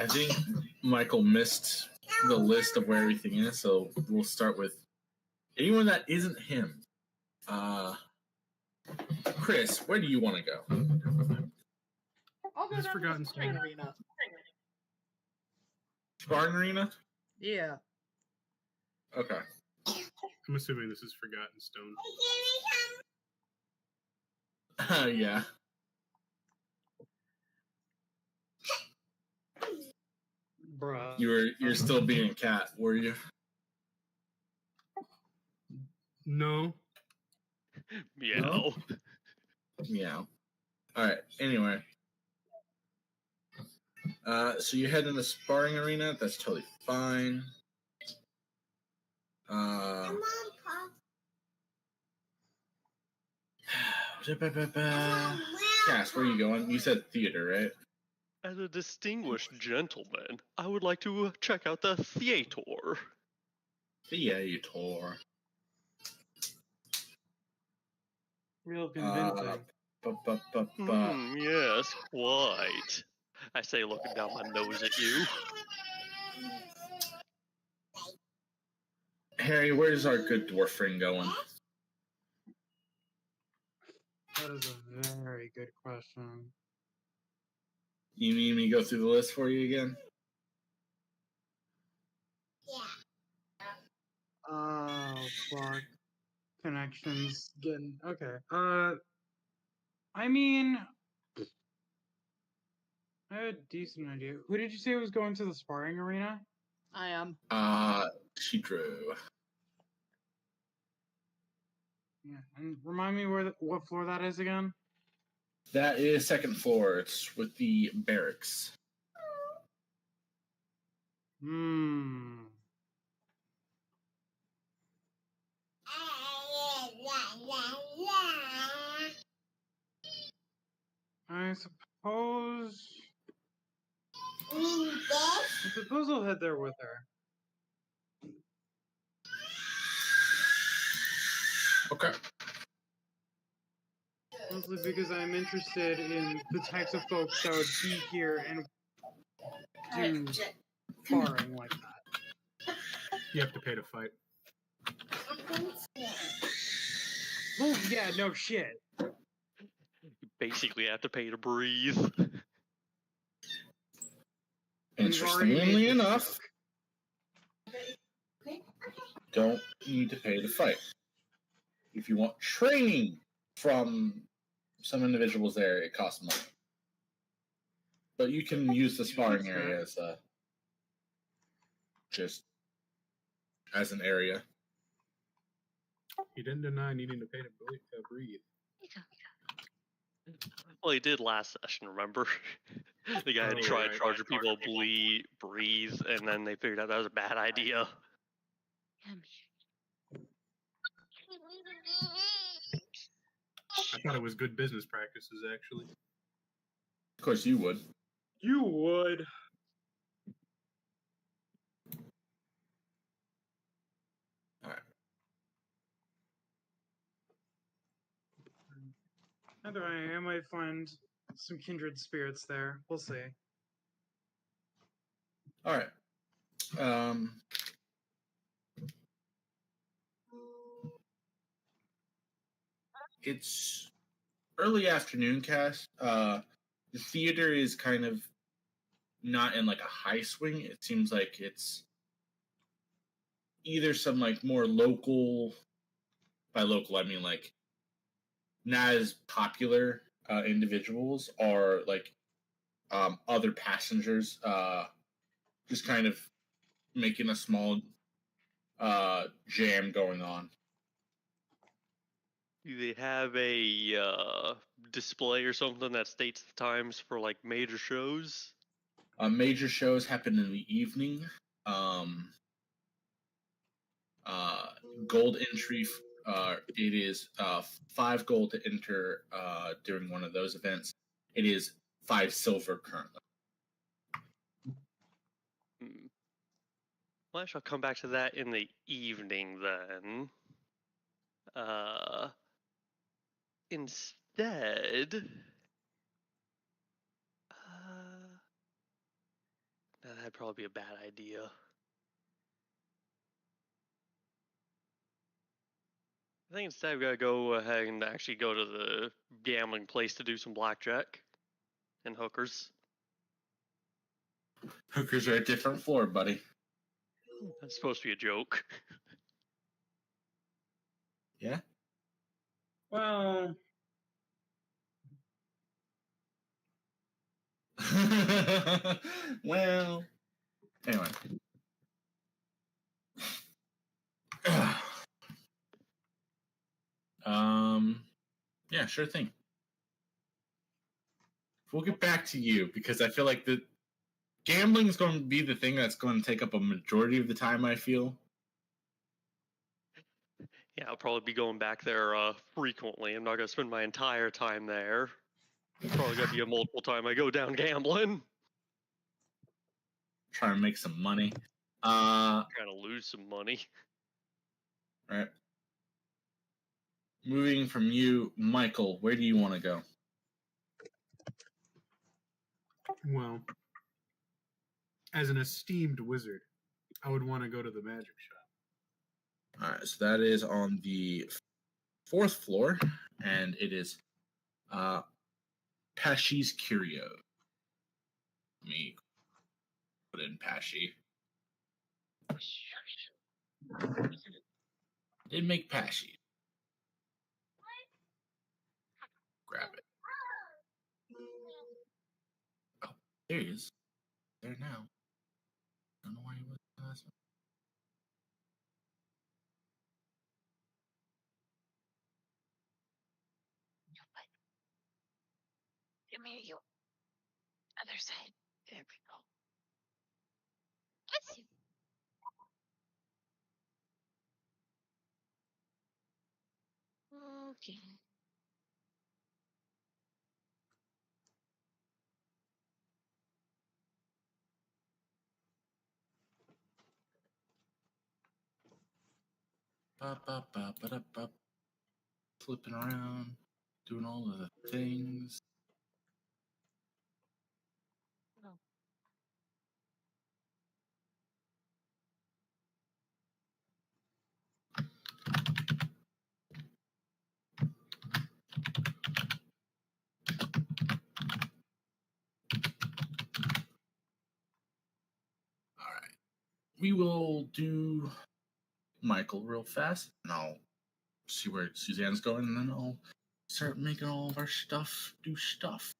I think Michael missed the list of where everything is, so we'll start with anyone that isn't him. Chris, where do you want to go? I'll go down to the Sparring Arena. Sparring Arena? Yeah. Okay. I'm assuming this is Forgotten Stone. Yeah. Bruh. You're still being a cat, were you? No. Meow. Yeah. All right. Anyway, so you head in the Sparring Arena. That's totally fine. Cass, where are you going? You said theater, right? As a distinguished gentleman, I would like to check out the theater. Theater. Real convincing. Yes, quite. I say, looking down my nose at you. Harry, where's our good dwarf friend going? That is a very good question. You need me to go through the list for you again? Yeah. Oh, fuck. Connections getting... Okay. I mean... I have a decent idea. Who did you say was going to the Sparring Arena? I am. She drew. Yeah, and remind me what floor that is again? That is second floor. It's with the barracks. I suppose I'll head there with her. Okay. Mostly because I'm interested in the types of folks that would be here and do sparring like that. You have to pay to fight. Oh, yeah, no shit. You basically have to pay to breathe. Interestingly enough, don't need to pay to fight. If you want training from some individuals there, it costs money. But you can use the sparring area as just as an area. He didn't deny needing to pay to breathe. Well, he did last session, remember? The guy had tried charging people breathe, and then they figured out that was a bad idea. I thought it was good business practices, actually. Of course you would. You would. Alright. Either way, I might find some kindred spirits there. We'll see. Alright. It's early afternoon, Cass. The theater is kind of not in like a high swing. It seems like it's either some like more local, by local I mean like not as popular individuals, or like other passengers just kind of making a small jam going on. Do they have a display or something that states the times for like major shows? Major shows happen in the evening. Gold entry, it is 5 gold to enter during one of those events. It is 5 silver currently. Well, I shall come back to that in the evening then. Instead, that'd probably be a bad idea. I think instead we gotta go ahead and actually go to the gambling place to do some blackjack and hookers. Hookers are a different floor, buddy. That's supposed to be a joke. Yeah? Well, Well, anyway. Yeah, sure thing. We'll get back to you because I feel like the gambling is going to be the thing that's going to take up a majority of the time, I feel. Yeah, I'll probably be going back there frequently. I'm not gonna spend my entire time there. Probably gonna be a multiple time I go down gambling. Trying to make some money. Trying to lose some money. Right. Moving from you, Michael, where do you want to go? well, as an esteemed wizard, I would want to go to the magic shop. All right, so that is on the 4th floor, and it is Pesci's Curio. Let me put in Pesci. Did make Pesci. Grab it. Oh, there he is. There now. I don't know why he was last one. Come here, you. Other side. There we go. Bless you. Okay. Ba-ba-ba-ba-da-ba. Flipping around, doing all of the things. Oh. All right. We will do Michael real fast, and I'll see where Suzanne's going, and then I'll start making all of our stuff do stuff.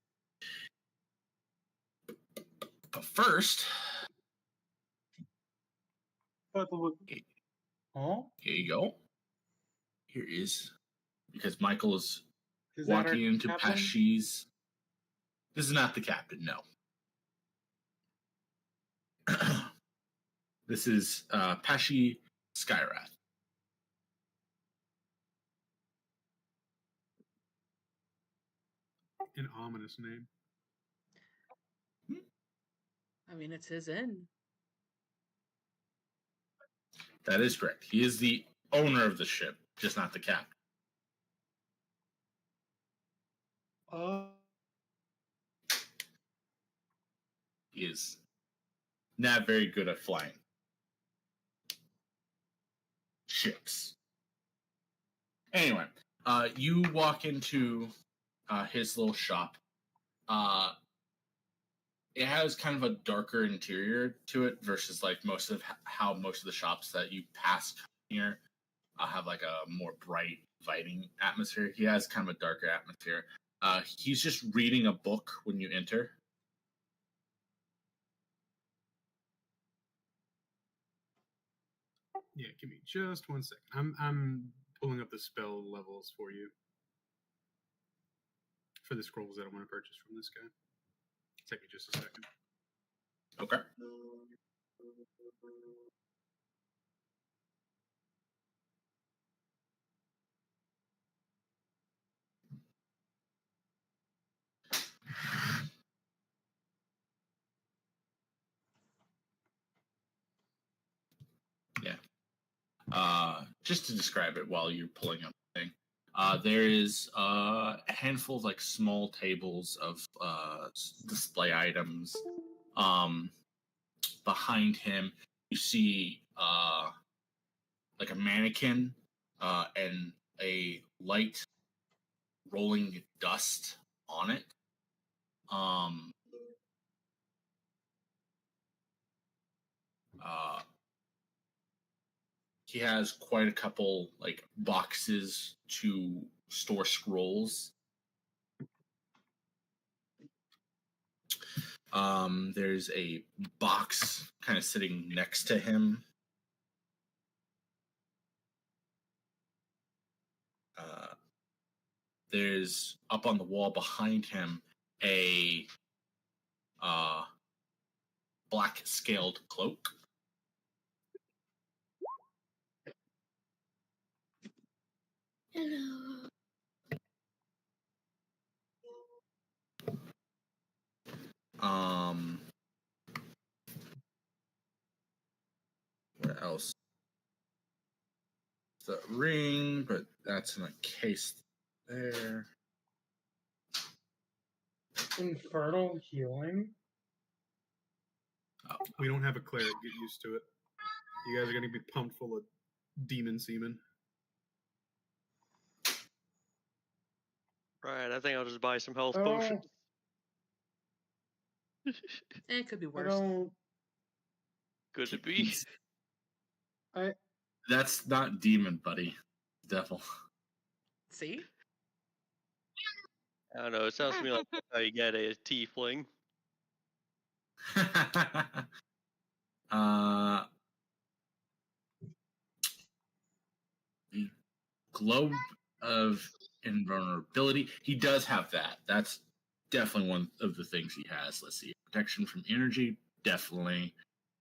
But first, Oh, here you go. Here is, because Michael is is that our walking into captain? Pesci's. This is not the captain, no. This is Pesci Skyrath. An ominous name. I mean, it's his inn. That is correct. He is the owner of the ship, just not the captain. He is not very good at flying ships. Anyway, you walk into his little shop. It has kind of a darker interior to it versus like most of the shops that you pass here have like a more bright, inviting atmosphere. He has kind of a darker atmosphere. He's just reading a book when you enter. Yeah, give me just 1 second. I'm pulling up the spell levels for you for the scrolls that I want to purchase from this guy. Take me just a second. Okay. Yeah. Just to describe it while you're pulling up the thing, there is a handful of like small tables of display items. behind him, you see like a mannequin and a light rolling dust on it. He has quite a couple like boxes to store scrolls. There's a box kind of sitting next to him. There's up on the wall behind him a black scaled cloak. Hello. What else? The ring, but that's in a case there. Infernal healing? We don't have a cleric. Get used to it. You guys are going to be pumped full of demon semen. Right, I think I'll just buy some health Oh. potions. It could be I worse. don't. Good to be. That's not demon, buddy. Devil. See? I don't know, it sounds to me like that's how you get a tiefling. The globe of invulnerability. He does have that. That's definitely one of the things he has. Let's see. Protection from energy, definitely.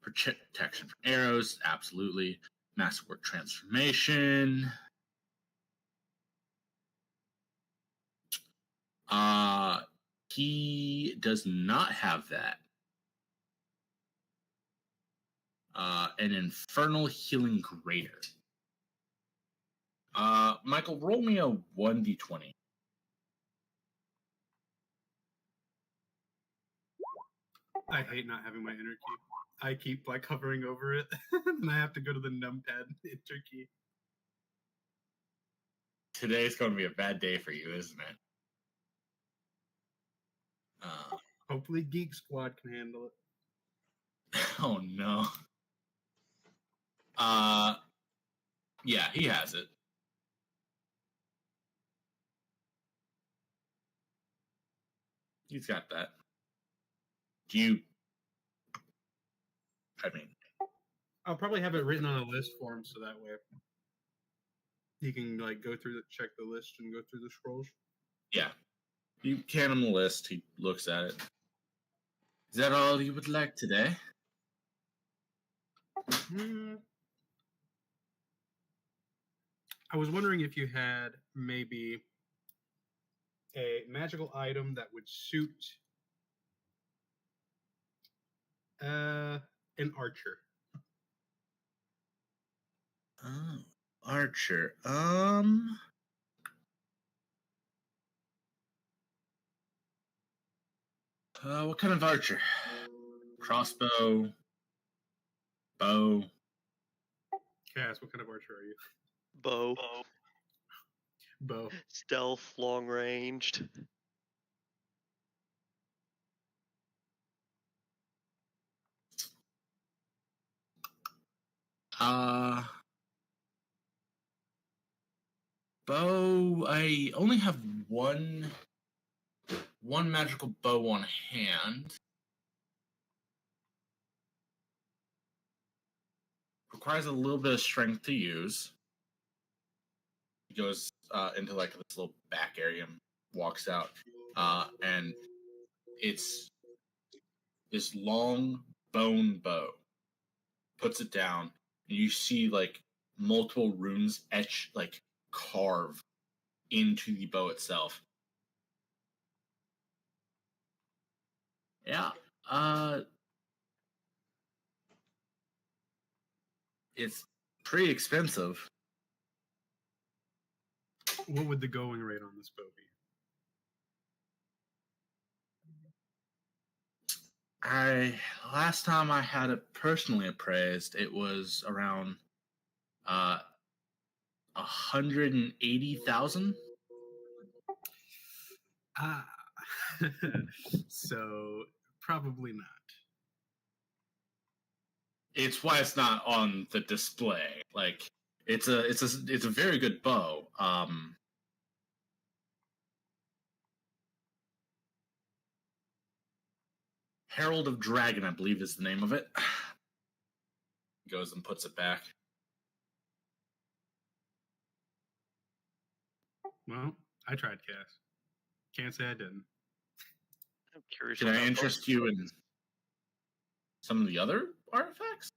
Protection from arrows, absolutely. Masterwork transformation. He does not have that. An infernal healing greater. Michael, roll me a 1d20. I hate not having my enter key. I keep like hovering over it, and I have to go to the numpad enter key. Today's going to be a bad day for you, isn't it? Hopefully, Geek Squad can handle it. Oh no. Yeah, he has it. He's got that. Do you? I mean, I'll probably have it written on a list for him, so that way he can like go through check the list and go through the scrolls. yeah. You hand him the list. He looks at it. Is that all you would like today? I was wondering if you had maybe a magical item that would suit an archer. Oh, archer. What kind of archer? Crossbow, bow. Cass, what kind of archer are you? Bow. Bow. Stealth, long ranged. Bow. I only have one magical bow on hand. Requires a little bit of strength to use. He goes into like this little back area and walks out, and it's this long bone bow. Puts it down, and you see like multiple runes etched, like carved into the bow itself. Yeah. It's pretty expensive. What would the going rate on this bow be? Last time I had it personally appraised, it was around 180,000. Ah, so probably not. It's why it's not on the display. Like it's a very good bow. Herald of Dragon, I believe, is the name of it. Goes and puts it back. Well, I tried, Cass. Can't say I didn't. I'm curious. Can on I that interest book. you in some of the other artifacts?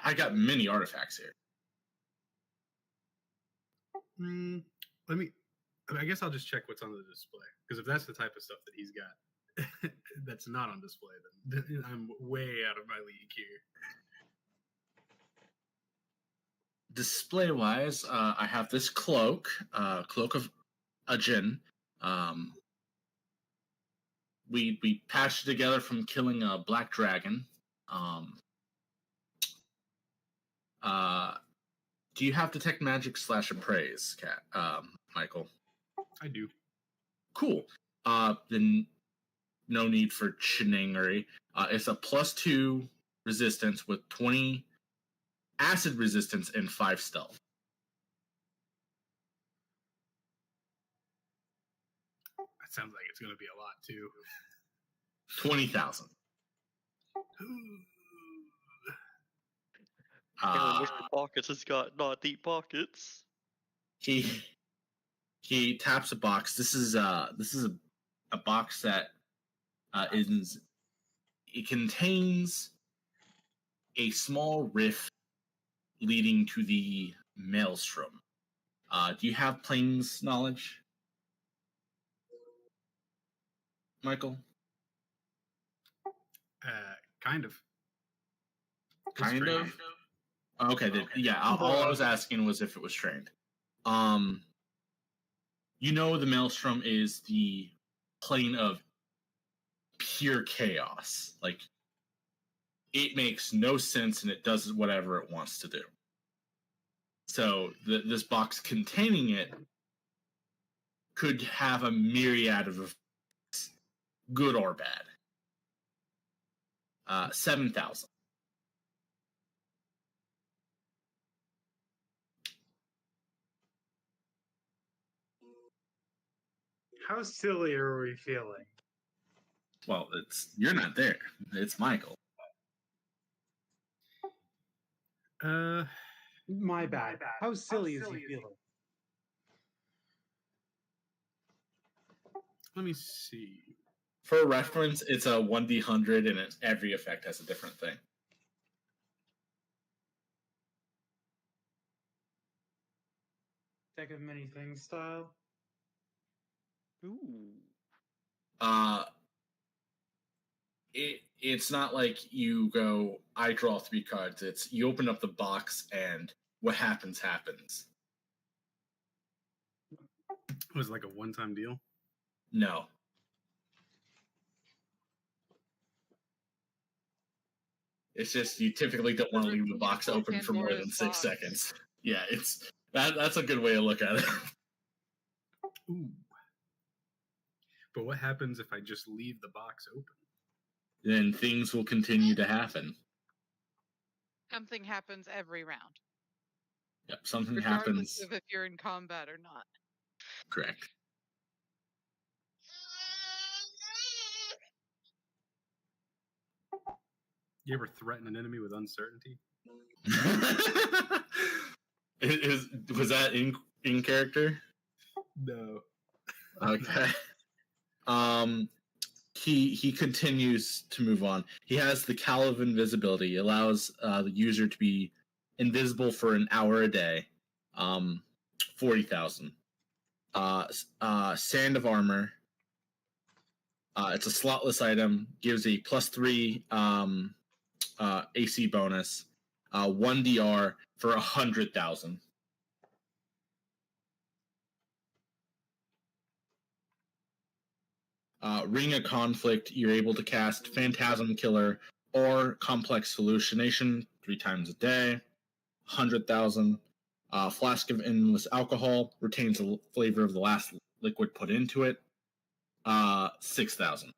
I got many artifacts here. Let me. I guess I'll just check what's on the display, because if that's the type of stuff that he's got that's not on display, then I'm way out of my league here. Display-wise, I have this cloak, Cloak of Ajin. We patched it together from killing a black dragon. Do you have Detect Magic / Appraise, Michael? I do. Cool. Then no need for Chinangari. It's a +2 resistance with 20 acid resistance and 5 stealth. That sounds like it's going to be a lot too. 20,000. Mr. Pockets has got not deep pockets. He taps a box. This is a box that it contains a small rift leading to the maelstrom. Do you have planes knowledge, Michael? Kind of. Kind of. Okay. All I was asking was if it was trained. You know, the maelstrom is the plane of pure chaos. Like, it makes no sense and it does whatever it wants to do. So this box containing it could have a myriad of effects, good or bad. 7,000. How silly are we feeling? Well, you're not there. It's Michael. My bad. How silly is he feeling? Let me see. For reference, it's a 1d100, and every effect has a different thing. Deck of many things style. Ooh. It's not like you go, I draw 3 cards. It's you open up the box and what happens. It was like a one-time deal. No. It's just you typically don't want to leave the box open for more than 6 seconds. Yeah, that's a good way to look at it. Ooh. But what happens if I just leave the box open? Then things will continue to happen. Something happens every round, Yep, something regardless happens. of if you're in combat or not. Correct. You ever threaten an enemy with uncertainty? Was that in character? No. Okay. He continues to move on. He has the Cowl of Invisibility, allows the user to be invisible for an hour a day. 40,000. Sand of Armor. It's a slotless item. Gives a +3 AC bonus. 1 DR for 100,000. Ring of Conflict, you're able to cast Phantasm Killer or Complex Hallucination 3 times a day. 100,000. Flask of Endless Alcohol retains the flavor of the last liquid put into it. 6,000.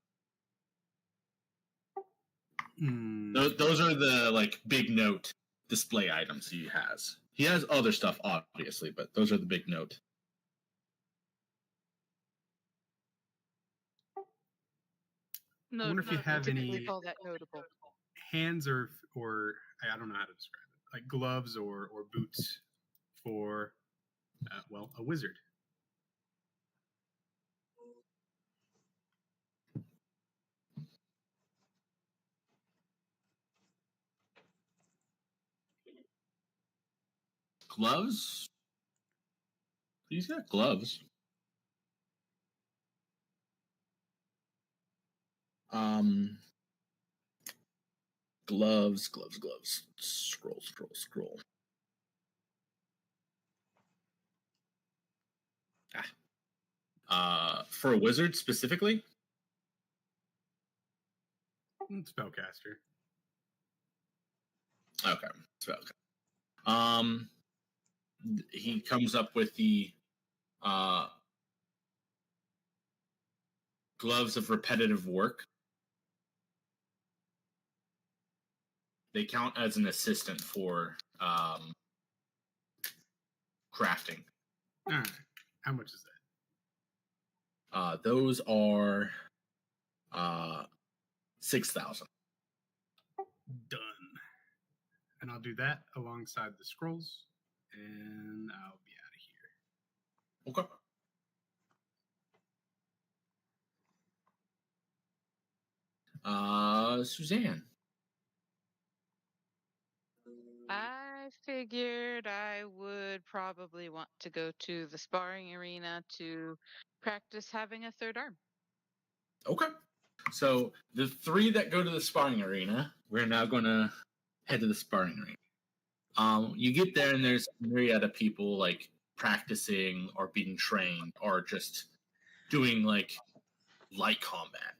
Those are the like big note display items he has. He has other stuff, obviously, but those are the big note. No, I wonder if you have typically any call that notable. hands or I don't know how to describe it, like gloves or boots for a wizard. Gloves? He's got gloves. Gloves. Scroll. For a wizard specifically? Spellcaster. Okay, spellcaster. He comes up with the gloves of repetitive work. They count as an assistant for crafting. All right. How much is that? Those are 6,000. Done. And I'll do that alongside the scrolls, and I'll be out of here. Okay. Suzanne. I figured I would probably want to go to the sparring arena to practice having a third arm. Okay. So the 3 that go to the sparring arena, we're now going to head to the sparring arena. You get there and there's a myriad of people like practicing or being trained or just doing like light combat.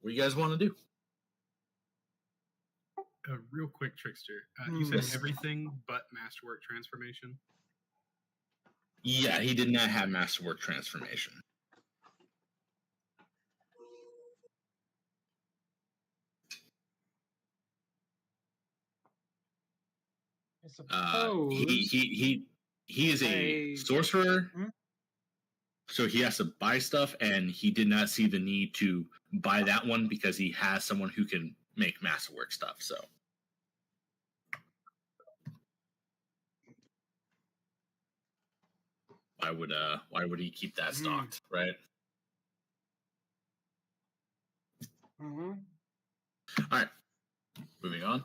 What do you guys want to do? Real quick, Trickster. You said Yes. everything but Masterwork Transformation? Yeah, he did not have Masterwork Transformation. I suppose. He is a sorcerer, so he has to buy stuff, and he did not see the need to buy that one because he has someone who can make Masterwork stuff. So why would he keep that stocked, right? Mm-hmm. All right, moving on.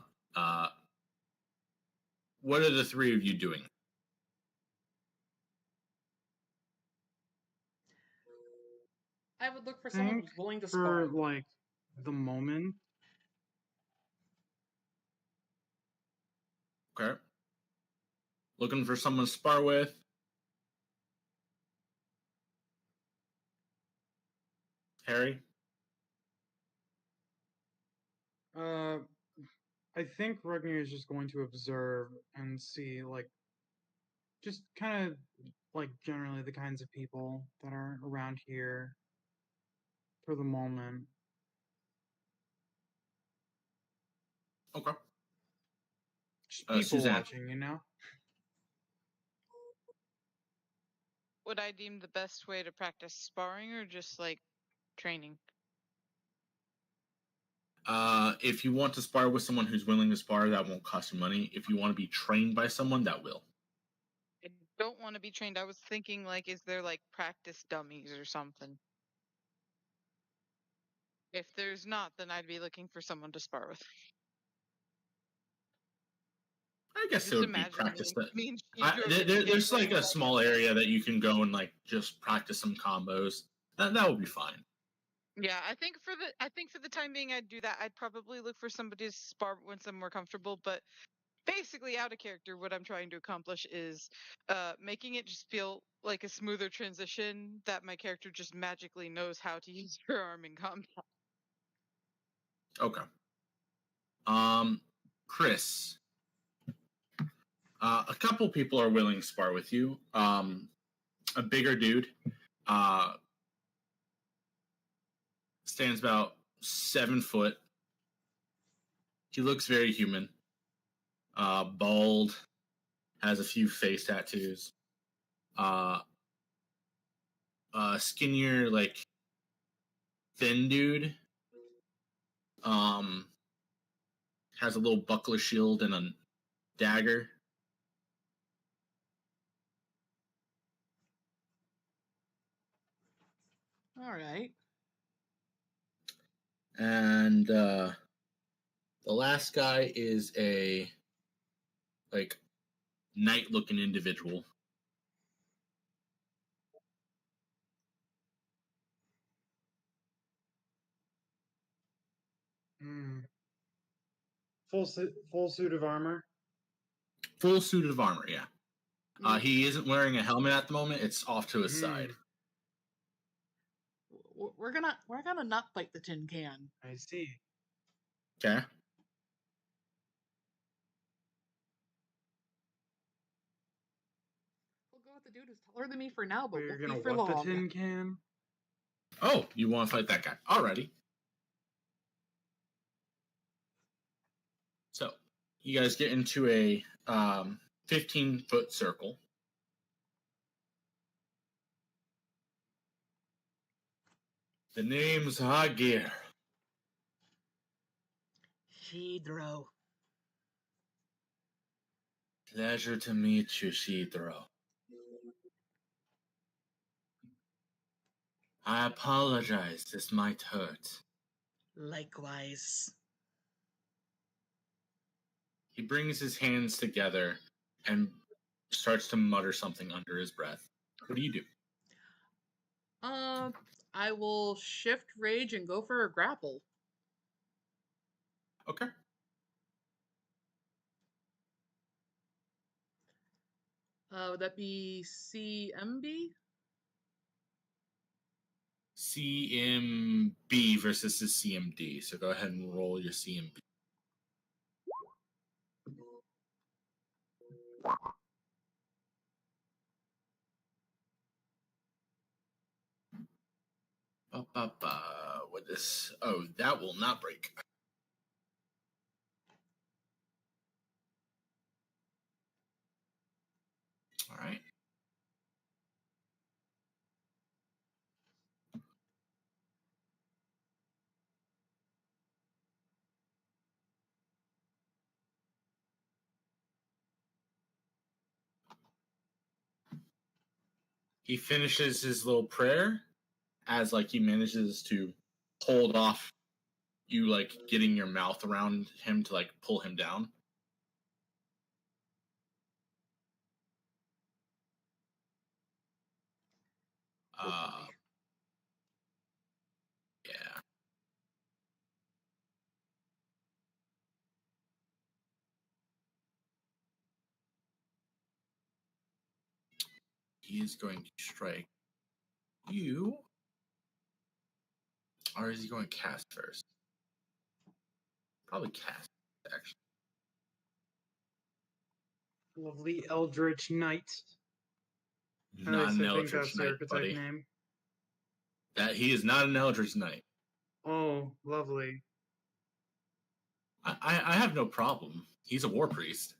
What are the 3 of you doing? I would look for someone who's willing to For spar. like the moment. Okay. Looking for someone to spar with. Harry? I think Rugnier is just going to observe and see, like, just kind of, like, generally the kinds of people that are around here for the moment. Okay. Just people Suzanne. watching, you know? Would I deem the best way to practice sparring or just like training? If you want to spar with someone who's willing to spar, that won't cost you money. If you want to be trained by someone, that will. I don't want to be trained. I was thinking, like, is there like practice dummies or something? If there's not, then I'd be looking for someone to spar with. I guess Just it would be imagine practice. there's There's like a small area that you can go and like just practice some combos. That would be fine. Yeah, I think for the time being, I'd do that. I'd probably look for somebody to spar once I'm more comfortable. But basically out of character, what I'm trying to accomplish is making it just feel like a smoother transition that my character just magically knows how to use her arm in combat. Okay. Chris, a couple people are willing to spar with you. A bigger dude, stands about 7 foot. He looks very human. Bald, has a few face tattoos. Skinnier, like thin dude. Has a little buckler shield and a dagger. All right. And the last guy is a like knight-looking individual. Hmm. Full suit of armor. Full suit of armor, yeah. He isn't wearing a helmet at the moment. It's off to his side. We're gonna not fight the tin can. I see. Okay. We'll go with the dude who's taller than me for now, but We're we'll gonna see for what the long. tin can? Oh, you want to fight that guy? Alrighty. So, you guys get into a 15-foot circle. The name's Hagir. Shidro. Pleasure to meet you, Shidro. I apologize. This might hurt. Likewise. He brings his hands together and starts to mutter something under his breath. What do you do? I will shift rage and go for a grapple. Okay. Would that be CMB? CMB versus the CMD. So go ahead and roll your CMB. With this, oh, that will not break. All right. He finishes his little prayer as like he manages to hold off you like getting your mouth around him to like pull him down. Yeah. He is going to strike you. Or is he going to cast first? Probably cast, actually. Lovely Eldritch Knight. At Not least an I think Eldritch that's the Knight, archetype buddy. name. That he is not an Eldritch Knight. Oh, lovely. I have no problem. He's a war priest.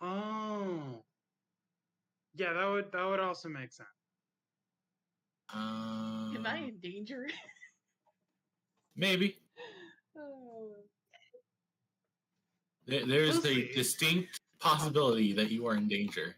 Oh. Yeah, that would also make sense. Am I in danger? Maybe. Oh. There's We'll a see. distinct possibility that you are in danger.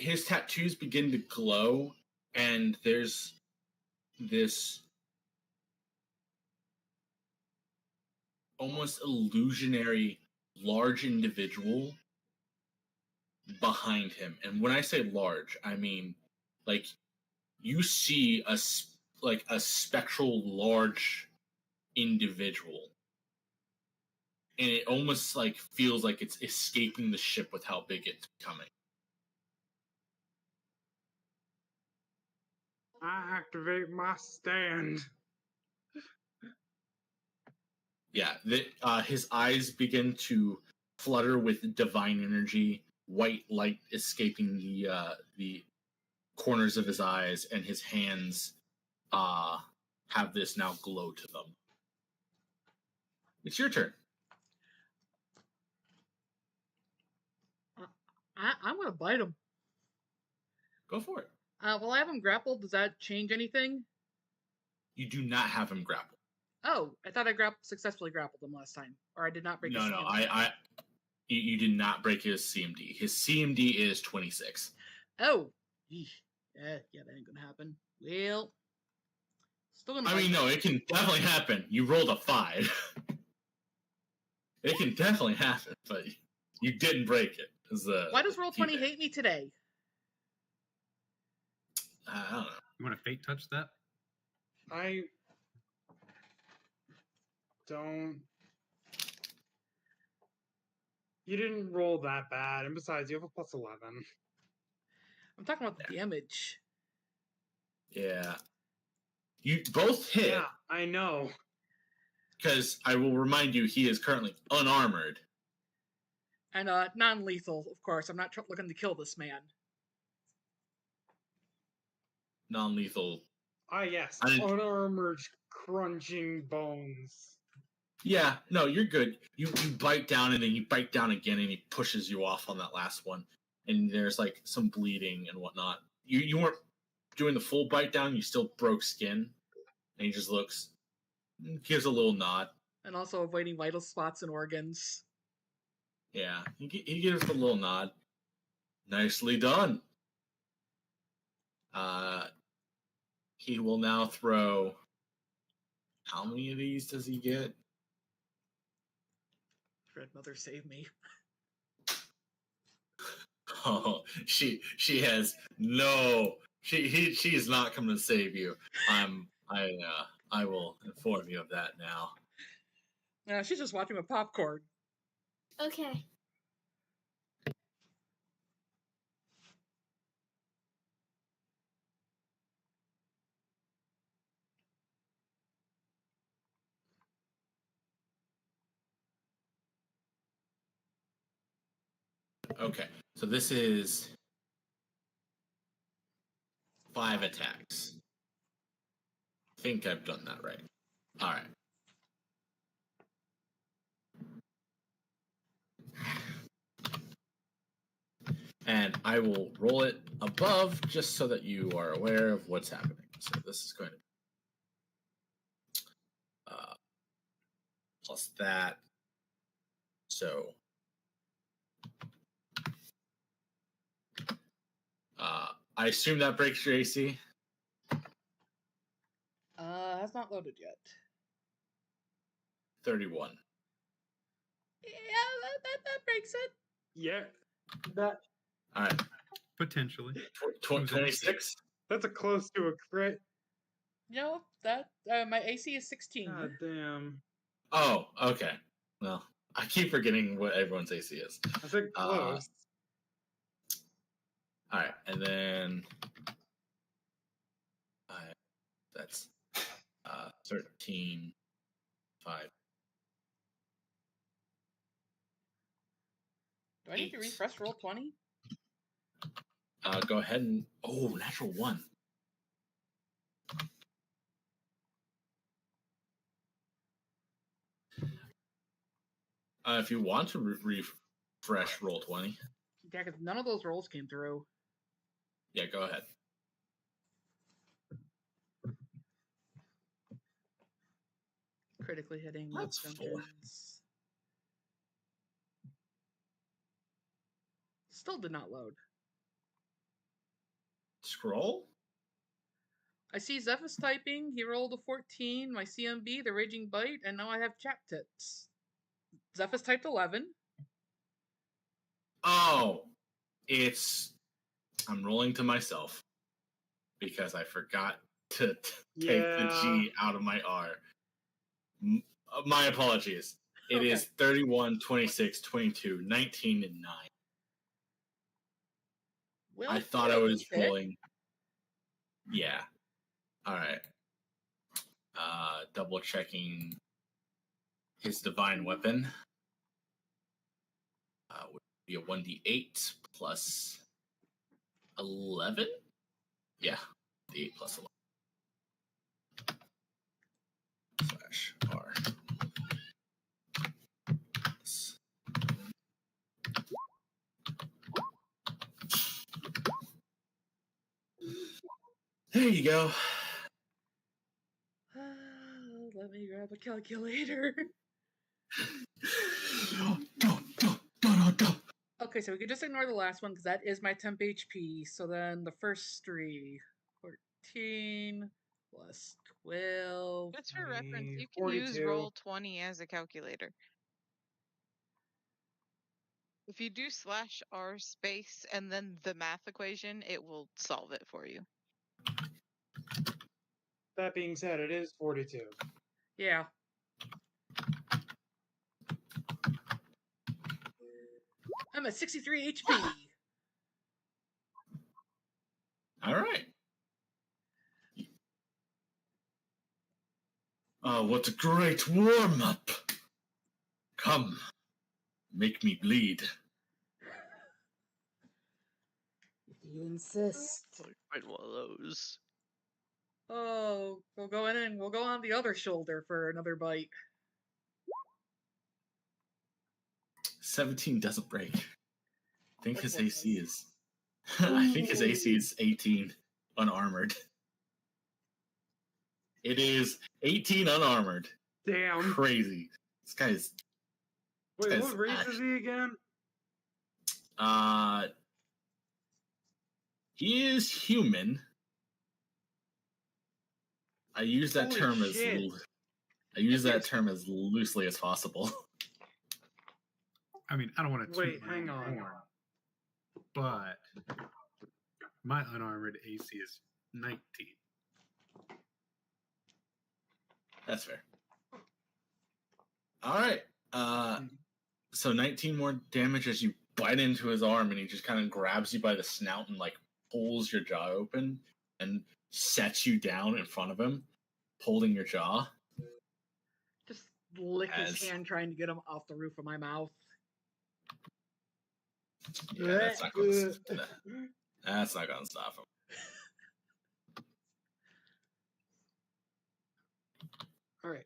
his tattoos begin to glow, and there's this almost illusionary large individual behind him. And when I say large, I mean like you see a spectral large individual, and it almost like feels like it's escaping the ship with how big it's becoming. I activate my stand. Yeah, his eyes begin to flutter with divine energy, white light escaping the corners of his eyes, and his hands have this now glow to them. It's your turn. I'm gonna bite him. Go for it. Will I have him grappled? Does that change anything? You do not have him grappled. Oh, I thought I successfully grappled him last time, or I did not break. No, you did not break his CMD. His CMD is 26. Oh, yeah, that ain't gonna happen. Well, still gonna. I mean, no, it can definitely happen. You rolled a 5. It can definitely happen, but you didn't break it. Why does Roll20 hate me today? I don't know. You want to fate touch that? I don't. You didn't roll that bad, and besides, you have a plus 11. I'm talking about the damage. Yeah. You both hit. Yeah, I know. Because I will remind you, he is currently unarmored. And non-lethal, of course. I'm not looking to kill this man. Non-lethal. Ah, yes. Unarmored, crunching bones. Yeah, no, you're good. You bite down, and then you bite down again, and he pushes you off on that last one. And there's like some bleeding and whatnot. You weren't doing the full bite down. You still broke skin. And he just looks, gives a little nod. And also avoiding vital spots and organs. Yeah, he gives a little nod. Nicely done. He will now throw. How many of these does he get? Red Mother, save me. Oh, she has no. She is not coming to save you. I will inform you of that now. She's just watching with popcorn. Okay. Okay, so this is 5 attacks. I think I've done that right. All right. And I will roll it above just so that you are aware of what's happening. So this is going to plus that. So I assume that breaks your AC? Has not loaded yet. 31. Yeah, that breaks it. Yeah. That All right. Potentially. 26? That's a close to a crit. No, that my AC is 16. God damn. Oh, okay. Well, I keep forgetting what everyone's AC is. I said close. All right, and then that's 13, 5. Do I need to refresh Roll20? Go ahead and natural 1. If you want to refresh Roll20. Yeah, because none of those rolls came through. Yeah, go ahead. Critically hitting. That's 4. Still did not load. scroll. I see Zephyr's typing. He rolled a 14. My CMB, the Raging Bite, and now I have Chap Tips. Zephyr's typed 11. Oh, I'm rolling to myself because I forgot to take the G out of my R. My apologies. It is 31, 26, 22, 19, and 9. Well, I thought I was hit. rolling. Yeah. All right. Double checking his divine weapon. Would be a 1d8 plus 11? Yeah. The 8 plus 11. Slash R. There you go. Let me grab a calculator. Don't. Okay, so we can just ignore the last one because that is my temp HP. So then the first 3, 14 plus 12. Just for reference, you can 42. use Roll20 as a calculator. If you do /R space and then the math equation, it will solve it for you. That being said, it is 42. Yeah. I'm at 63 HP. All right. Oh, what a great warm-up. Come, make me bleed. You insist. Find one of those. Oh, we'll go in and we'll go on the other shoulder for another bite. 17 doesn't break. I think his That's AC is... I think his AC is 18 unarmored. It is 18 unarmored. Damn. Crazy. This guy is... Wait, what race is he again? He is human. I use that Holy term shit. that term as loosely as possible. I mean, I don't want to Wait, hang on. But my unarmored AC is 19. That's fair. All right. So 19 more damage as you bite into his arm, and he just kind of grabs you by the snout and like pulls your jaw open and sets you down in front of him, holding your jaw. Just lick his hand trying to get him off the roof of my mouth. Yeah, that's not going to stop him. All right.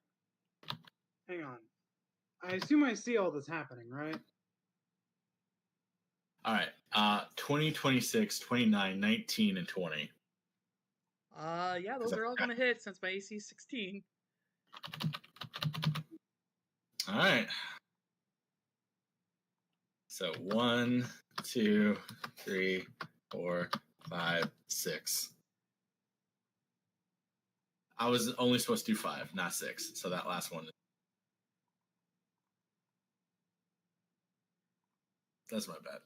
Hang on. I assume I see all this happening, right? All right. 20, 26, 29, 19, and 20. Yeah, those are all going to hit since my AC is 16. All right. So 1, 2, 3, 4, 5, 6. I was only supposed to do 5, not 6. So that last one. That's my bad.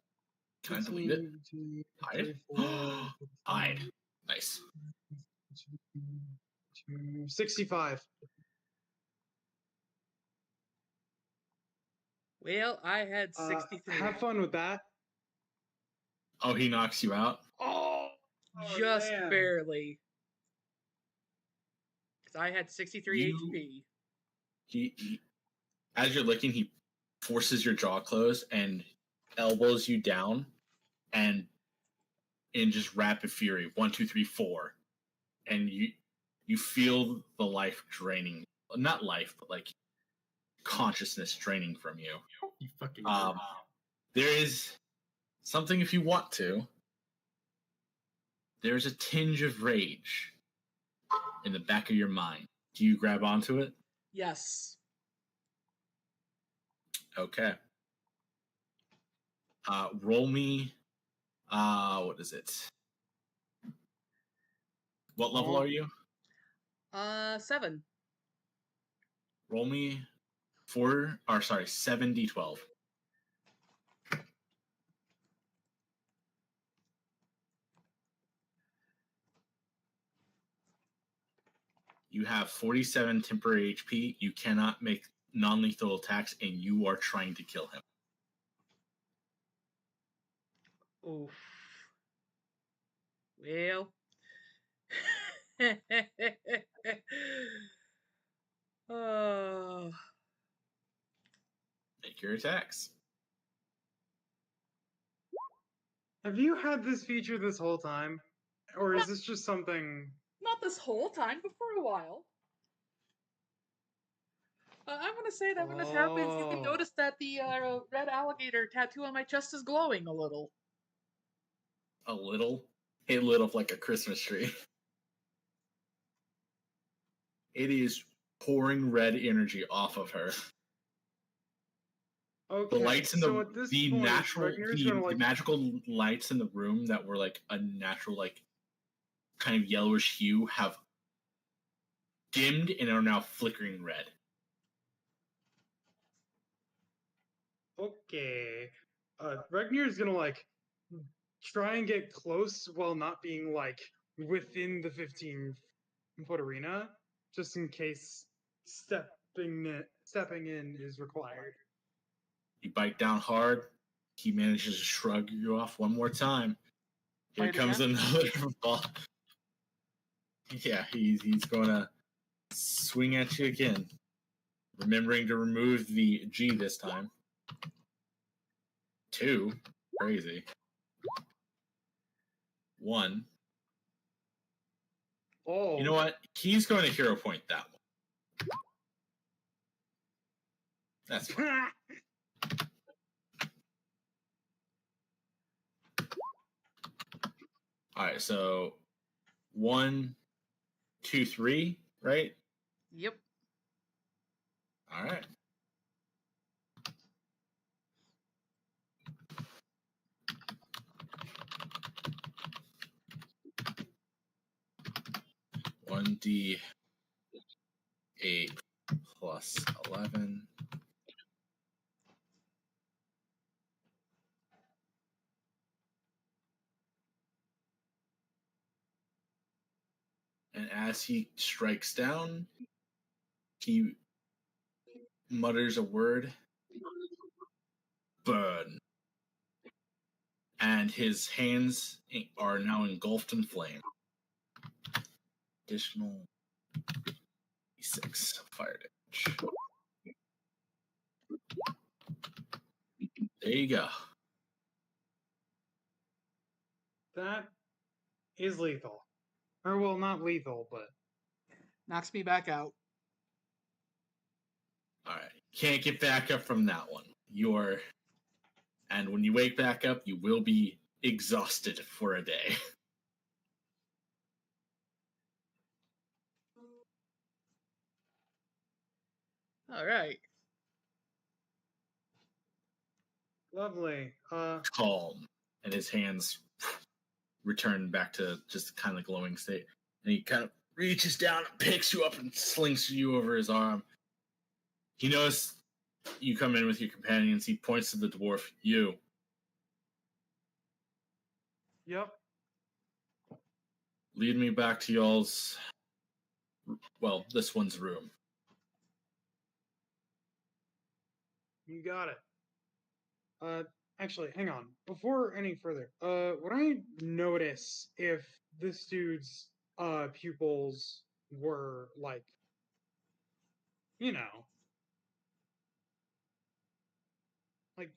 Can I delete it? Hide? Hide. Nice. 65. Well, I had 63. Have fun with that. Oh, he knocks you out? Oh, Just man. barely. Because I had 63 HP. He, as you're licking, he forces your jaw closed and elbows you down, and in just rapid fury, 1, 2, 3, 4, and you feel the life draining, not life, but like consciousness draining from you. You fucking. There is something, if you want to. There's a tinge of rage in the back of your mind. Do you grab onto it? Yes. Okay. Roll me. What is it? What level Oh. are you? 7. Roll me 7d12. You have 47 temporary HP. You cannot make non-lethal attacks, and you are trying to kill him. Oof. Well. Oh. Make your attacks. Have you had this feature this whole time? Or is this just something... Not this whole time, but for a while. I'm gonna say that when this happens, you can Oh. notice that the red alligator tattoo on my chest is glowing a little. A little. It lit up like a Christmas tree. It is pouring red energy off of her. Okay, The lights in so at this the point, natural Regnier's the, gonna, the like... magical lights in the room that were like a natural like kind of yellowish hue have dimmed and are now flickering red. Okay. Regnier's gonna, like, try and get close while not being, like, within the 15-foot arena, just in case stepping in is required. You bite down hard. He manages to shrug you off one more time. Here Bite comes again? another ball. Yeah, he's gonna swing at you again. Remembering to remove the G this time. 2. Crazy. 1. Oh. You know what? He's going to hero point that one. That's fine. Alright, so 1, 2, 3, right? Yep. Alright. One D8 plus 11. And as he strikes down, he mutters a word. Burn. And his hands are now engulfed in flame. Additional 6 fire damage. There you go. That is lethal. Or, well, not lethal, but... Knocks me back out. Alright. Can't get back up from that one. And when you wake back up, you will be exhausted for a day. All right. Lovely. Calm. And his hands return back to just kind of glowing state. And he kind of reaches down and picks you up and slings you over his arm. He knows you come in with your companions. He points to the dwarf. You. Yep. Lead me back to y'all's... Well, this one's room. You got it. Actually, hang on. Before any further, would I notice if this dude's, pupils were, like, you know... Like,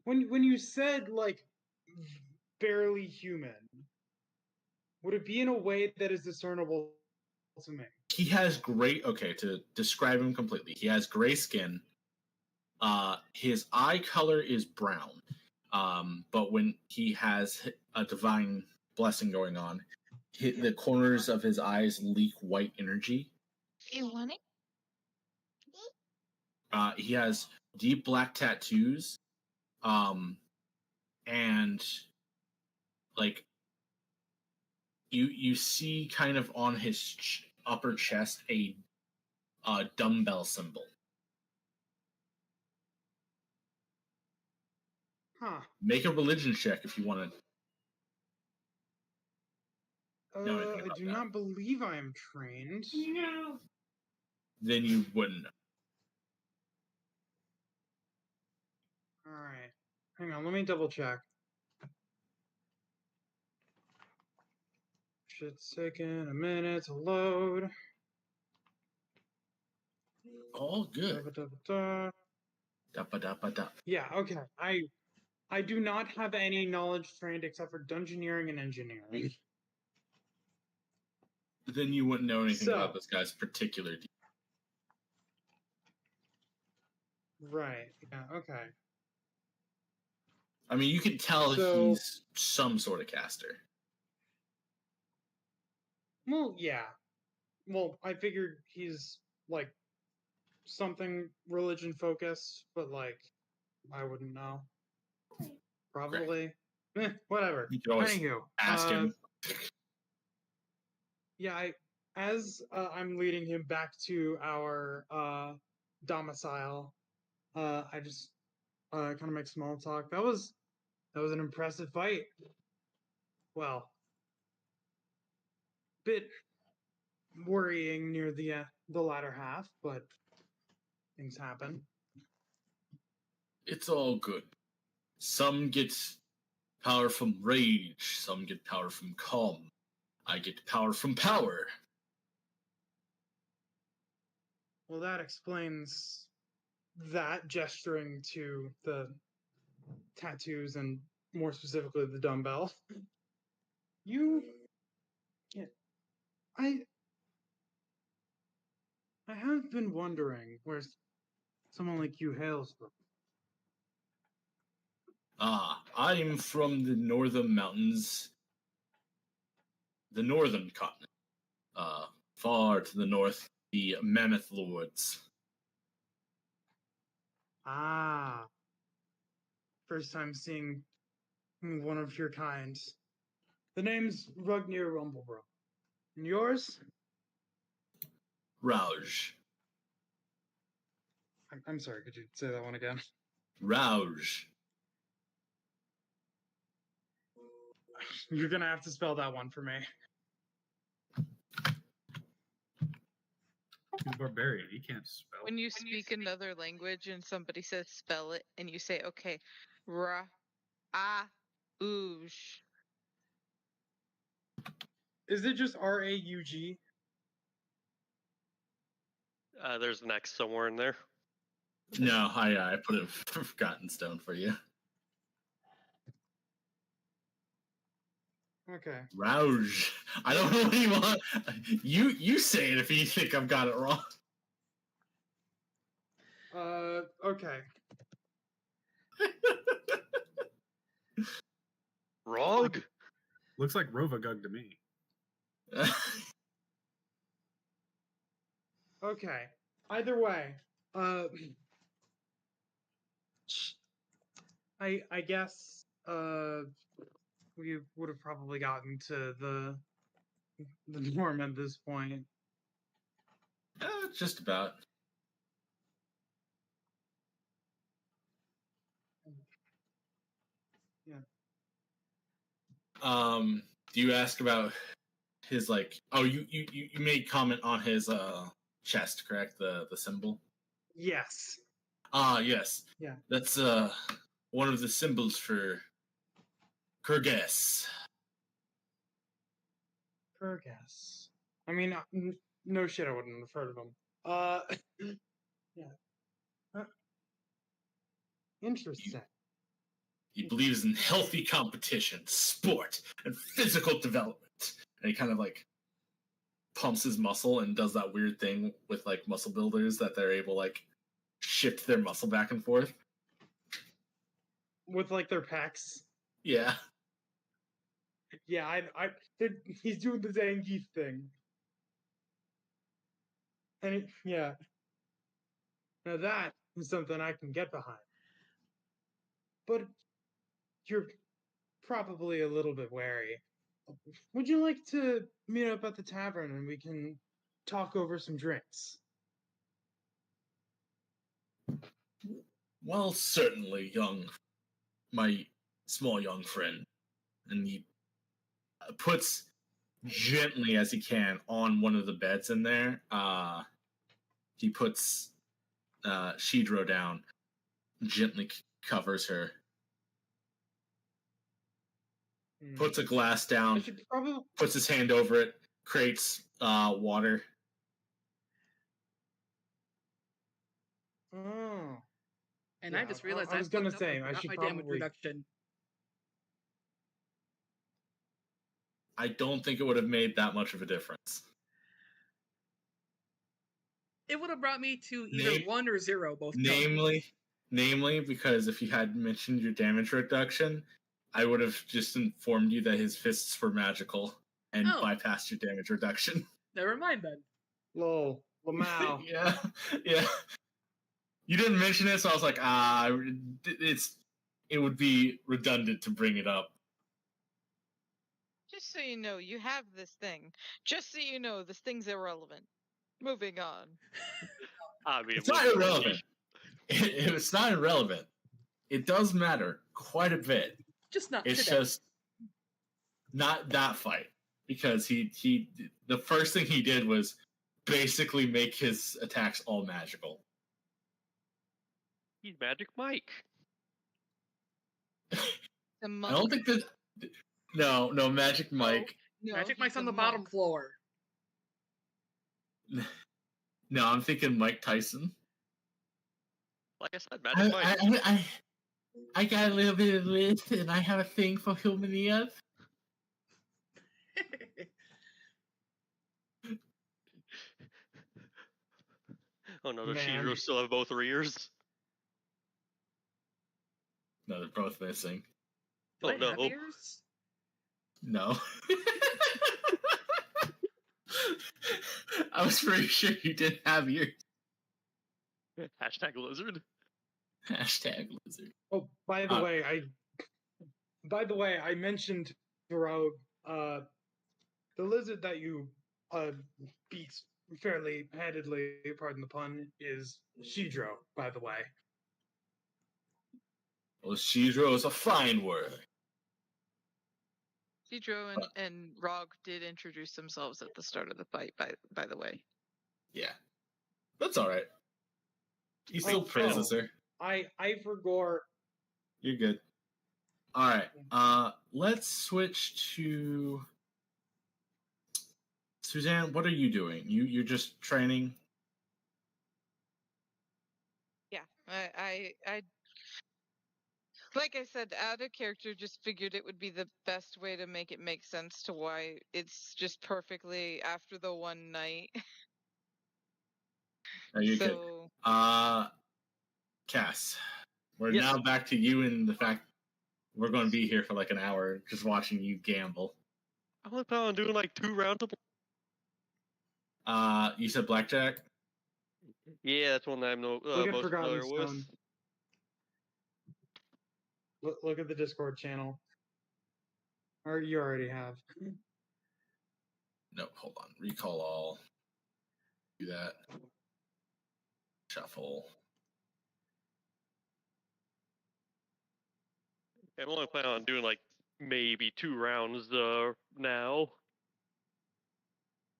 when you said, like, barely human, would it be in a way that is discernible to me? He has to describe him completely, he has gray skin. His eye color is brown. But when he has a divine blessing going on, the corners of his eyes leak white energy. You want it? He has deep black tattoos. And like you see kind of on his upper chest a dumbbell symbol. Huh. Make a religion check if you want to. Know anything I about do that. not believe I am trained. No. Then you wouldn't know. Alright. Hang on, let me double check. Shit's taking a minute to load. All good. Da-ba-da-ba-da. Da-ba-da-ba-da. Yeah, okay. I do not have any knowledge trained except for dungeoneering and engineering. Then you wouldn't know anything So- about this guy's particular. Right. Yeah, okay. I mean, you can tell So- he's some sort of caster. Well, yeah. Well, I figured he's like something religion focused, but like I wouldn't know. Probably. Whatever. You can always Anywho, ask him. Yeah, I'm leading him back to our domicile. I just kind of make small talk. That was an impressive fight. Well, bit worrying near the latter half, but things happen. It's all good. Some get power from rage, some get power from calm. I get power from power. Well, that explains that, gesturing to the tattoos and more specifically the dumbbell. Yeah, I have been wondering where someone like you hails from. I'm from the northern mountains, the northern continent. Far to the north, the Mammoth Lords. Ah, first time seeing one of your kind. The name's Rugnir Rumblebro. And yours? Rouge. I'm sorry, could you say that one again? Rouge. You're gonna have to spell that one for me. He's a barbarian. He can't spell. When you speak another language and somebody says spell it, and you say, okay, ra, ah, ooge. Is it just RAUG? There's an X somewhere in there. No, I put it forgotten stone for you. Okay. Rouge. I don't know what you want. You say it if you think I've got it wrong. Okay. Rog? Looks like Rovagug to me. Okay. Either way, I guess we would have probably gotten to the norm at this point. Just about. Yeah. Do you ask about his like? Oh, you made comment on his chest, correct? The symbol. Yes. Yes. Yeah. That's one of the symbols for Kurgas. Kurgas. I mean, no shit, I wouldn't have heard of him. Yeah. Interesting. He believes in healthy competition, sport, and physical development. And he kind of like pumps his muscle and does that weird thing with like muscle builders that they're able like shift their muscle back and forth. With like their pecs. Yeah. Yeah, he's doing the Zangief thing. And yeah. Now that is something I can get behind. But you're probably a little bit wary. would you like to meet up at the tavern and we can talk over some drinks? Well, certainly, my small young friend. And he puts gently as he can on one of the beds in there. He puts Shidro down, gently covers her, puts a glass I down, should probably. puts his hand over it, creates water. Oh. And Yeah, I just realized I was gonna fucked up say, and I forgot should my damage probably- reduction. I don't think it would have made that much of a difference. It would have brought me to either 1 or 0 both times. Namely, because if you had mentioned your damage reduction, I would have just informed you that his fists were magical and Oh. bypassed your damage reduction. Never mind then. Lol. Lamau. yeah. You didn't mention it, so I was like, it would be redundant to bring it up. Just so you know, you have this thing. Just so you know, this thing's irrelevant. Moving on. I mean, It's not irrelevant. It's not irrelevant. It does matter quite a bit. Just not It's today. just not that fight, because he the first thing he did was basically make his attacks all magical. He's Magic Mike. The I monk. don't think that. No, Magic Mike. No, Magic he's Mike's on a the bottom monk. floor. No, I'm thinking Mike Tyson. Like I said, Magic Mike. I got a little bit of this, and I have a thing for Humanias. Oh no, does Man. Shidro still have both her ears? No, they're both missing. Do Oh, I have no. ears? No. I was pretty sure you didn't have yours. Hashtag lizard. Hashtag lizard. Oh, by the way, I mentioned to Rogue, the lizard that you beat fairly handedly, pardon the pun, is Shidro, by the way. Well, Shidro is a fine word. Sidro and Rog did introduce themselves at the start of the fight, by the way. Yeah. That's alright. He still Oh, praises her. I forgot. You're good. Alright. Let's switch to Suzanne. What are you doing? You're just training? Yeah, I like I said, out of character, just figured it would be the best way to make it make sense to why it's just perfectly after the one night. No, you're good. So Cass, we're Yes. now back to you and the fact we're going to be here for like an hour just watching you gamble. I only plan on doing like 2 rounds of. You said blackjack? Yeah, that's one that I'm Look at most Forgotten familiar with. Stone. Look at the Discord channel. Or you already have. No, hold on. Recall all. Do that. Shuffle. I'm only planning on doing like maybe 2 rounds now.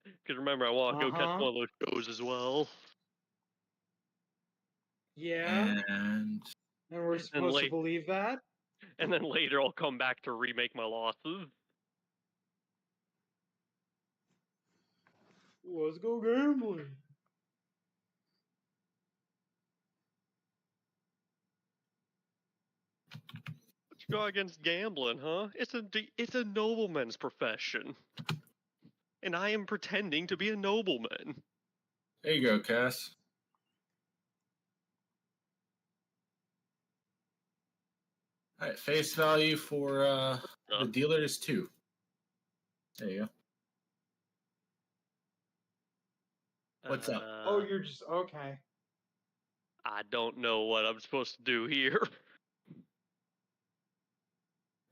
Because remember, I want to go catch Uh-huh. one of those shows as well. Yeah, And and we're supposed to late. believe that? And then later I'll come back to remake my losses. Let's go gambling. Let's go against gambling, huh? It's a nobleman's profession. And I am pretending to be a nobleman. there you go, Cass. Alright, face value for the dealer is 2. There you go. What's up? Oh, you're just okay. I don't know what I'm supposed to do here.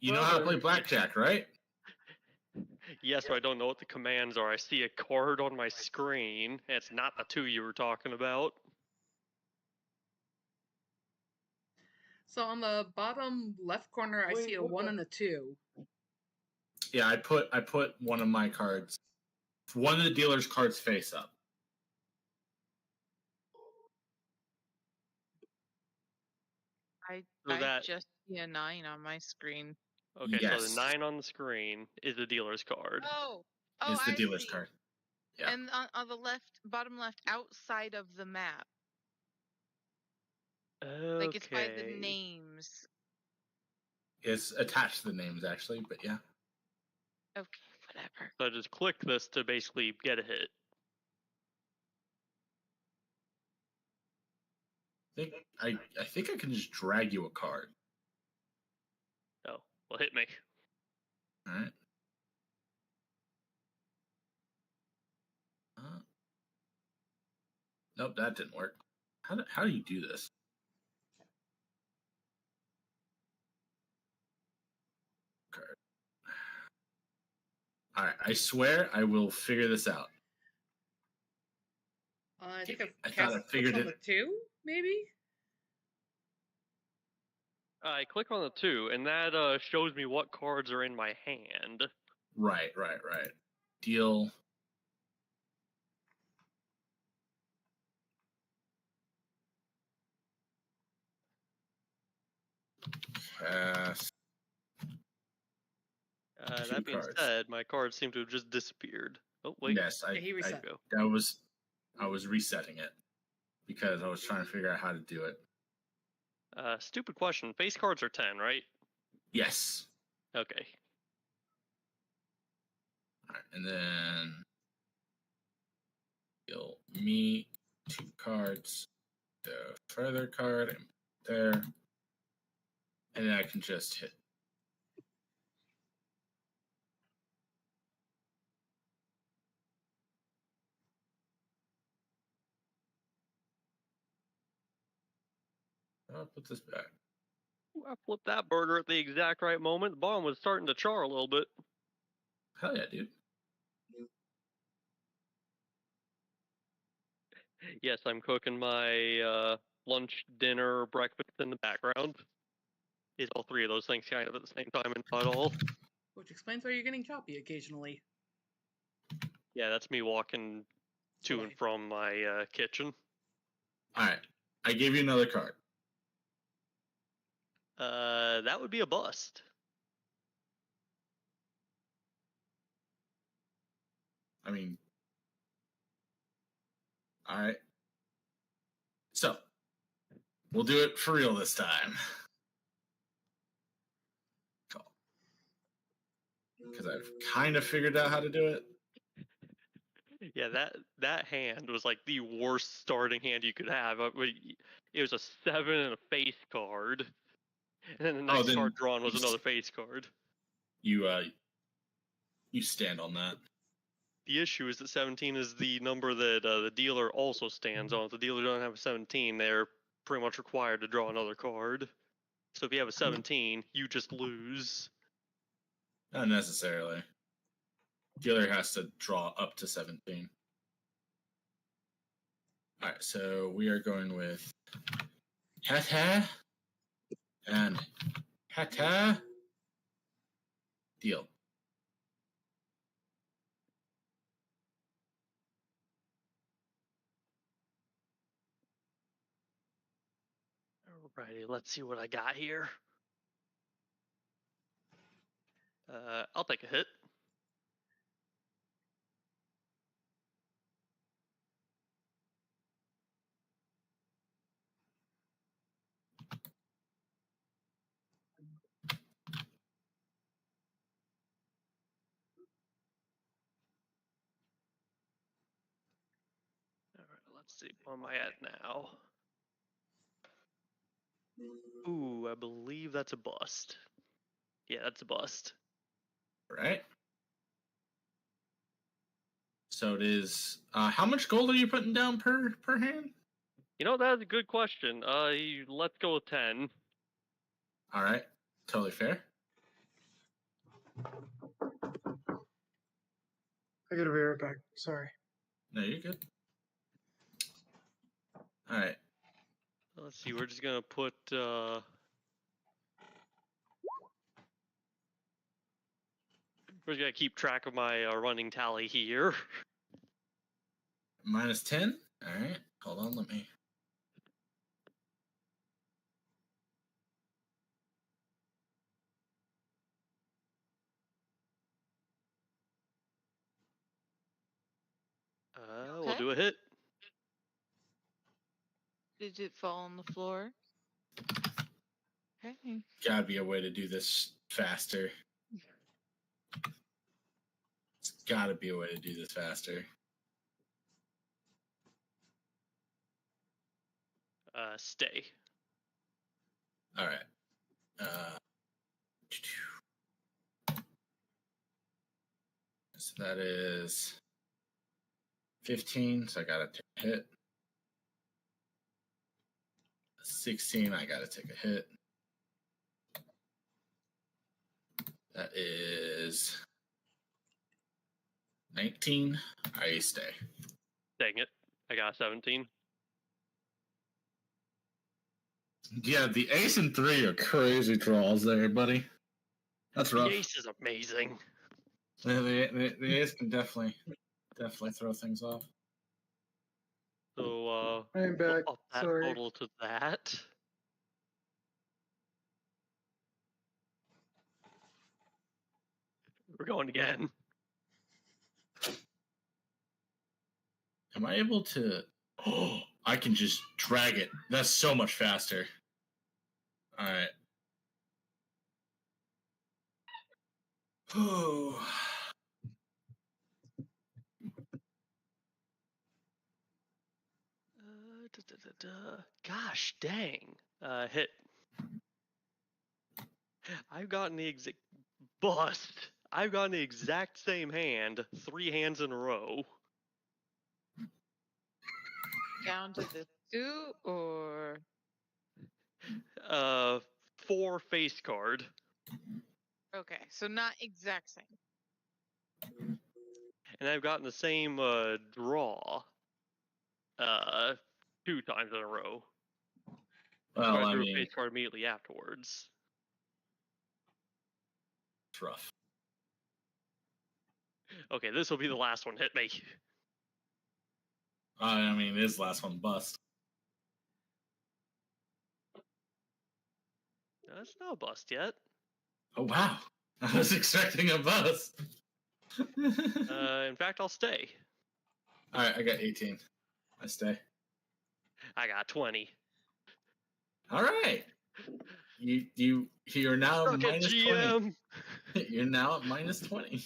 You know how to play blackjack, right? Yes, so I don't know what the commands are. I see a card on my screen, and it's not the 2 you were talking about. So on the bottom left corner, I Wait, see a what 1 the- and a 2. Yeah, I put one of my cards, one of the dealer's cards face up. So I that just see a 9 on my screen. okay, so the Yes. 9 on the screen is the dealer's card. Oh, It's the I dealer's see. card. Yeah. And on the bottom left, outside of the map, Okay. like it's by the names. It's attached to the names actually, but yeah. Okay, whatever. So I just click this to basically get a hit. I think I can just drag you a card. Oh, well, hit me. All right. Nope, that didn't work. How do you do this? Card. All right, I swear I will figure this out. I think I've I thought I cast figured on it. the 2, maybe? I click on the 2, and that shows me what cards are in my hand. Right. Deal. Pass. Two That being cards. said, my cards seem to have just disappeared. Oh wait, Yes, Yeah, he reset. go. I was resetting it because I was trying to figure out how to do it. Stupid question. Face cards are 10, right? Yes. Okay. All right, and then deal me 2 cards. The further card and there, and then I can just hit. I'll put this back. Ooh, I flipped that burger at the exact right moment. The bomb was starting to char a little bit. Hell yeah, dude. Yes, I'm cooking my lunch, dinner, breakfast in the background. Is all 3 of those things kind of at the same time and not all? Which explains why you're getting choppy occasionally. Yeah, that's me walking to and Right. from my kitchen. All right, I gave you another card. That would be a bust. I mean, all right. So we'll do it for real this time. Because I've kind of figured out how to do it. Yeah, that hand was like the worst starting hand you could have. It was a 7 and a face card, and then the next then card drawn was you another face card. You stand on that. The issue is that 17 is the number that the dealer also stands on. If the dealer doesn't have a 17, they're pretty much required to draw another card. So if you have a 17, you just lose. Not necessarily. Dealer has to draw up to 17. All right, so we are going with Hata and Hata. Deal. Alrighty, let's see what I got here. I'll take a hit. Alright, let's see. What am I at now? Ooh, I believe that's a bust. Yeah, that's a bust. All right. So it is. How much gold are you putting down per hand? You know, that's a good question. Let's go with 10. All right, totally fair. I gotta be right back. Sorry. No, you're good. All right. Let's see. We're just gonna put. We're just gonna keep track of my running tally here. Minus 10. All right. Hold on. Let me. We'll Okay. do a hit. Did it fall on the floor? Okay. Gotta be a way to do this faster. It's gotta be a way to do this faster. Stay. All right. So that is 15. So I gotta take a hit. 16. I gotta take a hit. That is 19. I stay. Dang it. I got 17. Yeah, the ace and 3 are crazy draws there, buddy. That's The rough. ace is amazing. The ace can definitely throw things off. So I am we'll back. up that Sorry. total to that. We're going again. Am I able to? Oh, I can just drag it. That's so much faster. All right. Oh. Gosh dang. Hit. I've gotten the exact bust. I've gotten the exact same hand 3 hands in a row. Down to the 2 or 4 face card. okay, so not exact same. And I've gotten the same draw 2 times in a row. Well, I I drew a mean, face card immediately afterwards. it's rough. Okay, this will be the last one. Hit me. I mean, this last one bust. That's not a bust yet. Oh wow! I was expecting a bust. In fact, I'll stay. All right, I got 18. I stay. I got 20. All right. You're now Suck it, minus 20. GM. You're now at minus 20.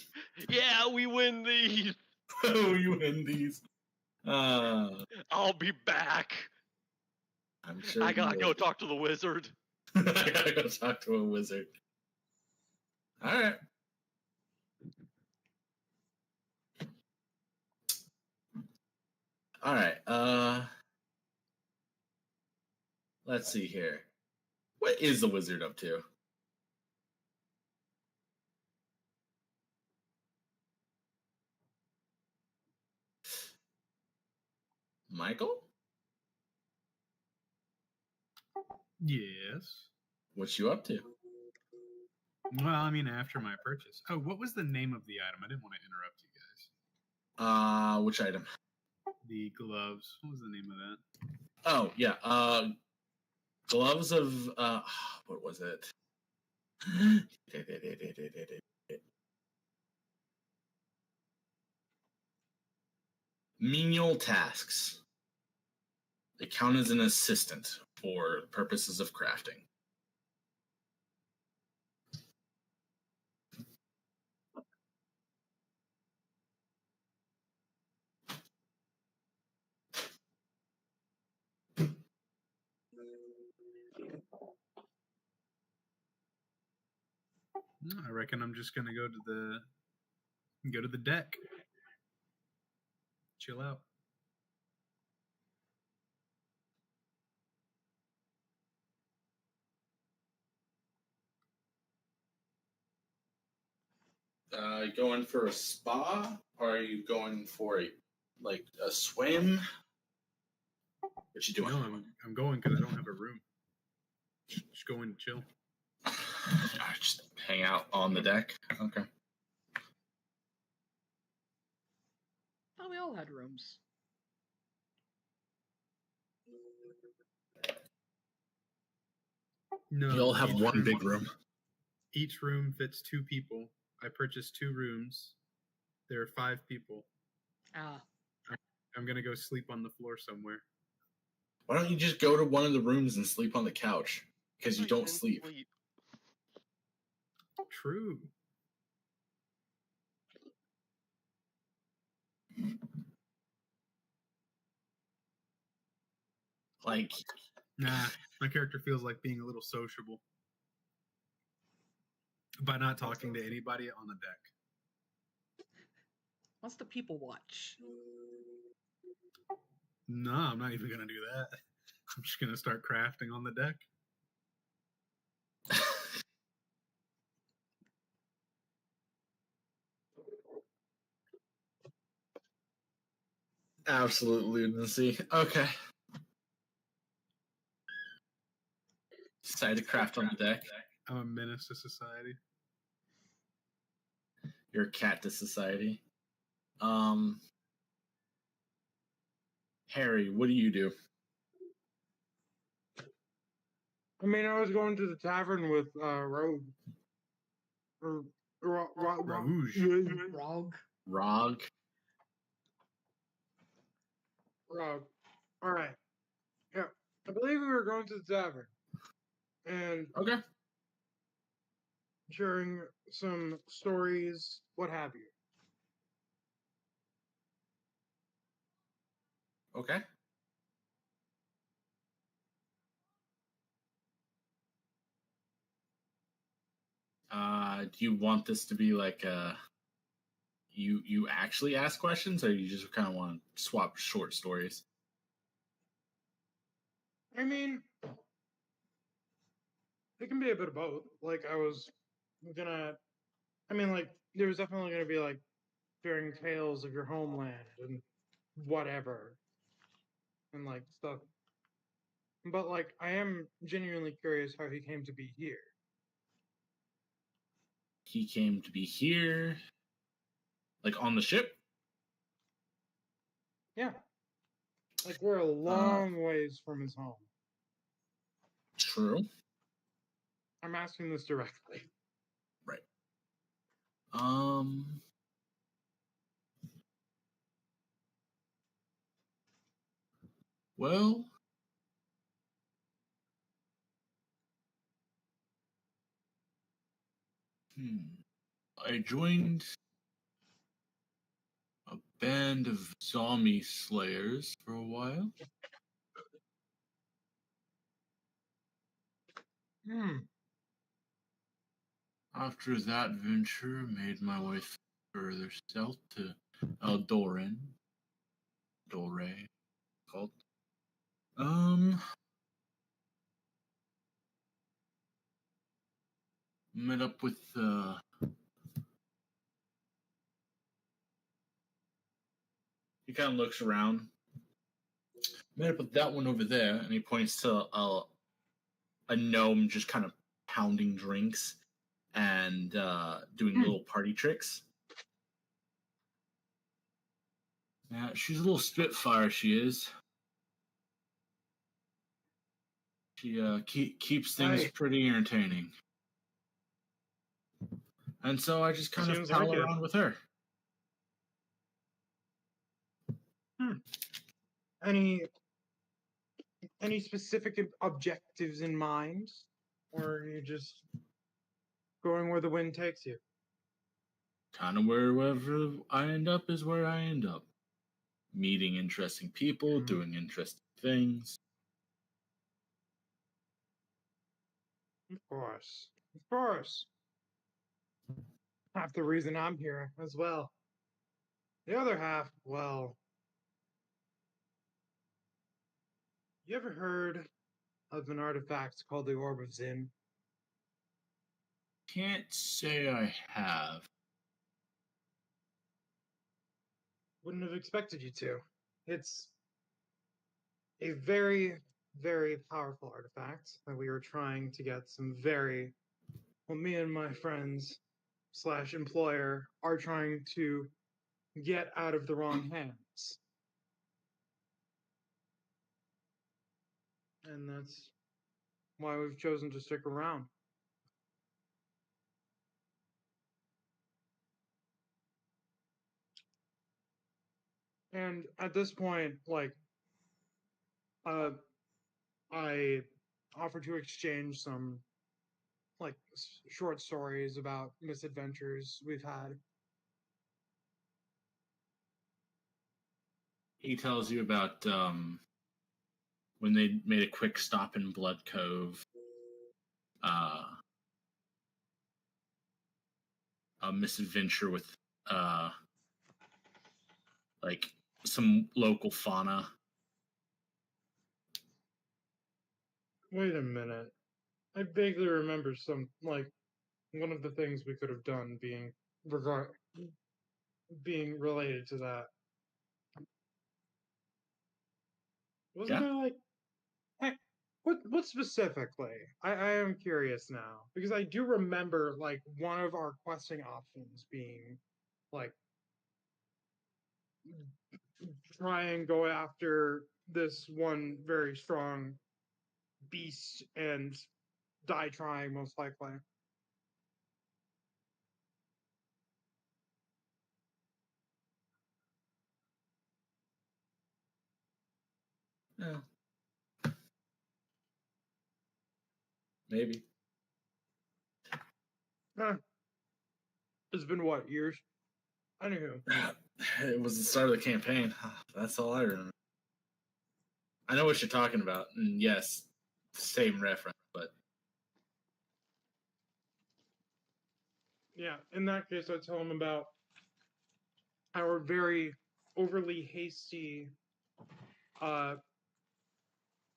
Yeah, we win these. Oh, you win these. I'll be back. I'm sure. I gotta you go will. talk to the wizard. I gotta go talk to a wizard. All right. All right. Let's see here. What is the wizard up to? Michael? Yes. What's you up to? Well, I mean, after my purchase. Oh, what was the name of the item? I didn't want to interrupt you guys. Which item? The gloves. What was the name of that? Oh, yeah. Gloves of what was it? Menial tasks. They count as an assistant for purposes of crafting. I reckon I'm just gonna go to the deck. Chill out. Going for a spa, or are you going for a swim? What you doing? No, I'm going because I don't have a room. Just going to chill. Just hang out on the deck. Okay. Oh, we all had rooms. No, You all have each one big room. Each room fits 2 people. I purchased 2 rooms. There are 5 people. Ah. I'm gonna go sleep on the floor somewhere. Why don't you just go to one of the rooms and sleep on the couch? Because you don't sleep. True. Like, Nah, my character feels like being a little sociable by not talking to anybody on the deck. What's the people watch? No, I'm not even gonna do that. I'm just gonna start crafting on the deck. absolute lunacy. Okay. Decide to craft on the deck. I'm a menace to society. You're a cat to society. Harry, what do you do? I mean, I was going to the tavern with Rogue. Or Rouge. Rog. Rog. Rogue. All right. Yeah, I believe we were going to the tavern and Okay. sharing some stories, what have you. Okay. Do you want this to be like you actually ask questions, or you just kind of want to swap short stories? I mean, it can be a bit of both. Like, I was gonna, I mean, like, there was definitely gonna be like sharing tales of your homeland and whatever, and like stuff. But like, I am genuinely curious how he came to be here. He came to be here, like on the ship. Yeah, like we're a long ways from his home. True. I'm asking this directly. Right. Well, I joined a band of zombie slayers for a while. After that venture, made my way further south to Eldoran. Dore, called. Met up with he kind of looks around. Met up with that one over there, and he points to a gnome just kind of pounding drinks and doing little party tricks. Yeah, she's a little spitfire, she is. She keeps things pretty entertaining. And so I just kind of Seems pal wicked. around with her. Any specific objectives in mind, or are you just going where the wind takes you? Kind of wherever I end up is where I end up. Meeting interesting people, doing interesting things. Of course. Of course. Half the reason I'm here as well. The other half, well, you ever heard of an artifact called the Orb of Zin? Can't say I have. wouldn't have expected you to. It's a very, very powerful artifact that we were trying to get me and my friends slash employer are trying to get out of the wrong hands. And that's why we've chosen to stick around. And at this point, I offer to exchange some short stories about misadventures we've had. He tells you about when they made a quick stop in Blood Cove. A misadventure with some local fauna. Wait a minute. I vaguely remember one of the things we could have done being related to that. Wasn't there what specifically? I am curious now because I do remember one of our questing options being try and go after this one very strong beast and die trying, most likely. Yeah. Maybe. It's been what, years? Anywho. It was the start of the campaign. That's all I remember. I know what you're talking about, and yes, same reference, but yeah, in that case, I tell him about our very overly hasty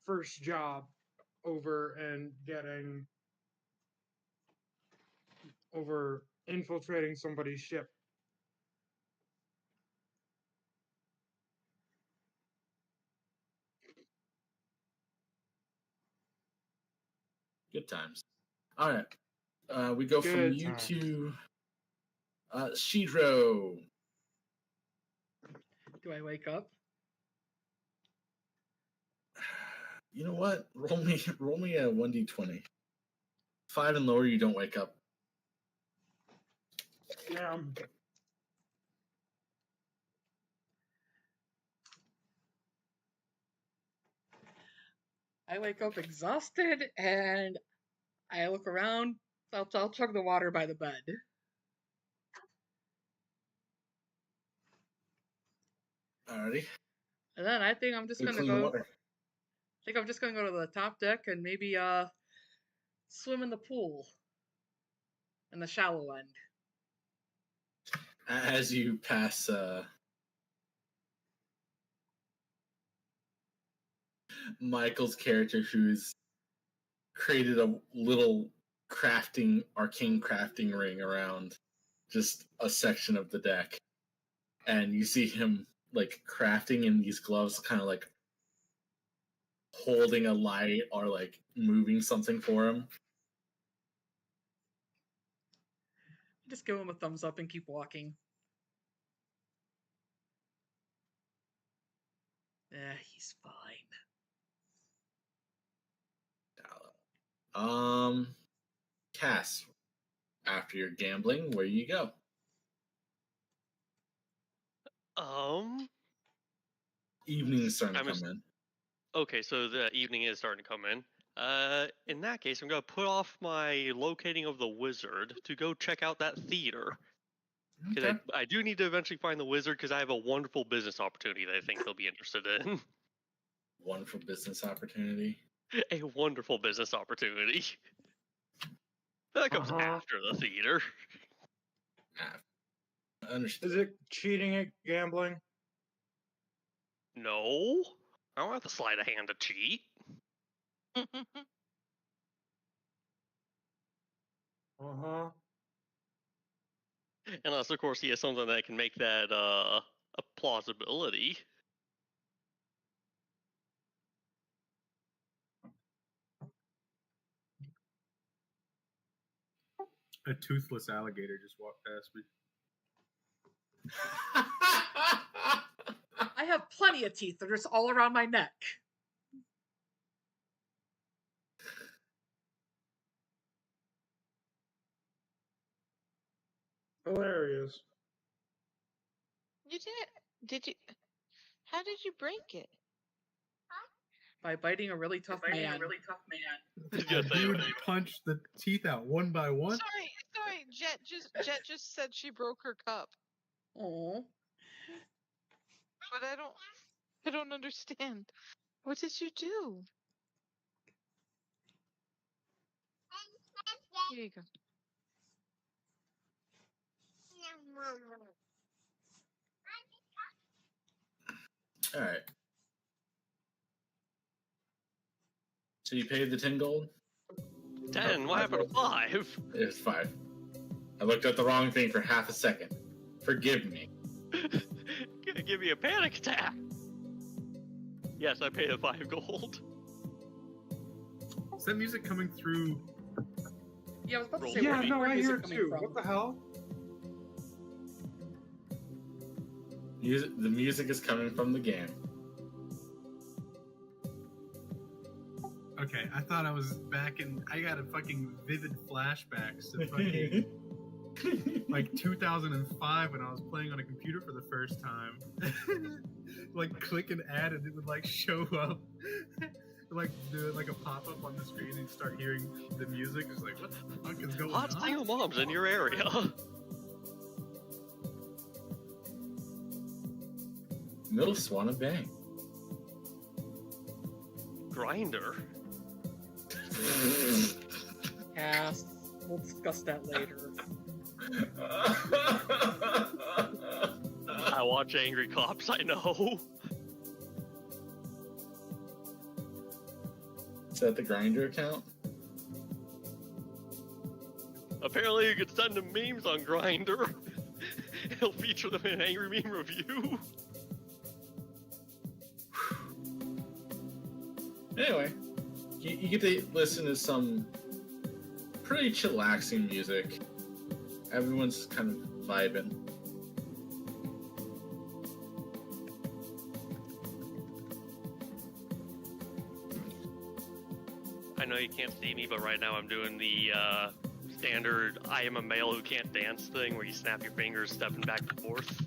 first job over infiltrating somebody's ship. good times. All right, we go from Good you times. to Shidro. Do I wake up? You know what? Roll me a 1d20. 5 and lower, you don't wake up. Damn. I wake up exhausted and I look around. I'll chug the water by the bed. Alrighty. And then I think I'm just gonna Clean go. water. I think I'm just gonna go to the top deck and maybe swim in the pool. In the shallow end. As you pass Michael's character, who's created a little arcane crafting ring around just a section of the deck, and you see him crafting in these gloves, kind of holding a light or moving something for him. Just give him a thumbs up and keep walking. Yeah, he's fine. Cass, after your gambling, where you go? Evening's starting to come in. Okay, so the evening is starting to come in. In that case, I'm going to put off my locating of the wizard to go check out that theater. Because Okay. I do need to eventually find the wizard because I have a wonderful business opportunity that I think he'll be interested in. Wonderful business opportunity. A wonderful business opportunity. That comes after the theater. I understand. Is it cheating at gambling? No. I don't have to slide a hand to cheat. Uh-huh. Unless, of course, he has something that can make that a plausibility. A toothless alligator just walked past me. I have plenty of teeth. They're just all around my neck. Hilarious. You did you? How did you break it? By biting a really tough man. Yeah, Dude punched the teeth out one by one. Sorry. Jet just said she broke her cup, Oh. but I don't understand. What did you do? Here you go. All right. So you paid the 10 gold? 10. What happened to 5? It was 5. I looked at the wrong thing for half a second. Forgive me. Gonna give me a panic attack. Yes, I paid the 5 gold. Is that music coming through? Yeah, I was about to Roll say, Yeah, where no, I is hear it it coming too. from? What the hell? The music is coming from the game. Okay, I thought I was back in. I got a fucking vivid flashbacks to fucking like 2005 when I was playing on a computer for the first time. Like click an ad and it would like show up, like do like a pop up on the screen and start hearing the music. It's like, what the fuck is going Hot on? single moms in your area. MILFs wanna bang. Grinder. Yes. We'll discuss that later. I watch Angry Cops, I know. Is that the Grinder account? Apparently you could send them memes on Grinder. He'll feature them in an Angry Meme review. Anyway, you get to listen to some pretty chillaxing music. Everyone's kind of vibing. I know you can't see me, but right now I'm doing the standard I am a male who can't dance thing where you snap your fingers stepping back and forth.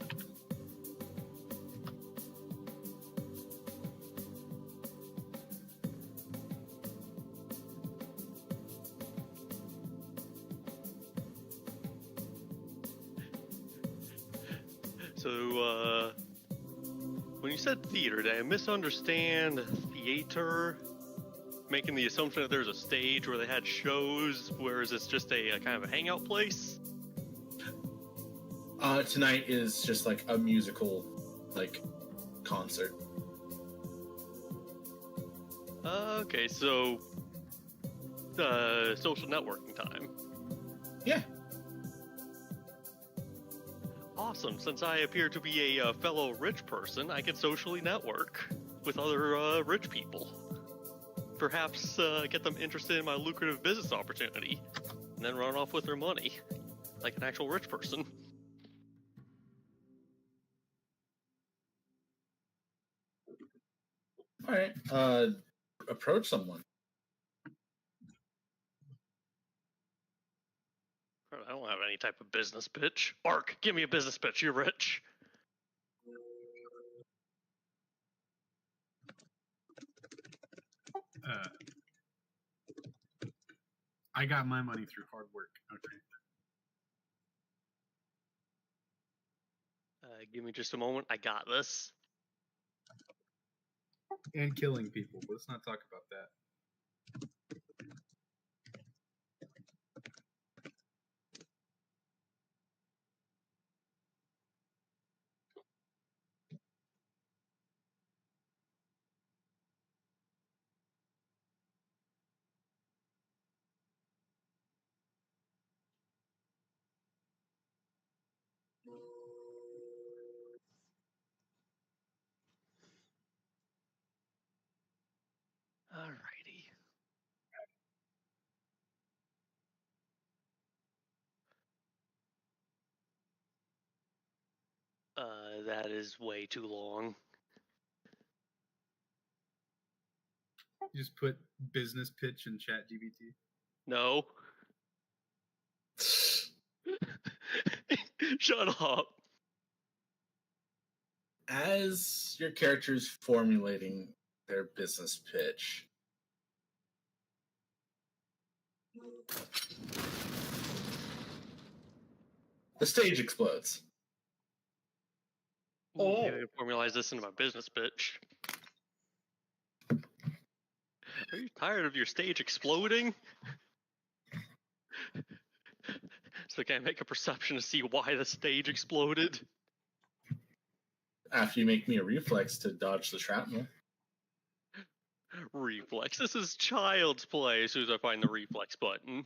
So, when you said theater, did I misunderstand theater? Making the assumption that there's a stage where they had shows, whereas it's just a kind of a hangout place? Tonight is just like a musical, like, concert. Okay, so, social networking time. Yeah. Awesome. Since I appear to be a fellow rich person, I can socially network with other rich people. Perhaps get them interested in my lucrative business opportunity, and then run off with their money, like an actual rich person. All right. Approach someone. I don't have any type of business pitch. Ark, give me a business pitch. You're rich. I got my money through hard work. Okay. Give me just a moment. I got this. And killing people. Let's not talk about that. That is way too long. You just put business pitch in chat GBT. No. Shut up. As your character's formulating their business pitch, the stage explodes. Ooh, maybe I can formalize this into my business pitch. Are you tired of your stage exploding? So can I make a perception to see why the stage exploded? After you make me a reflex to dodge the shrapnel. Reflex. This is child's play as soon as I find the reflex button.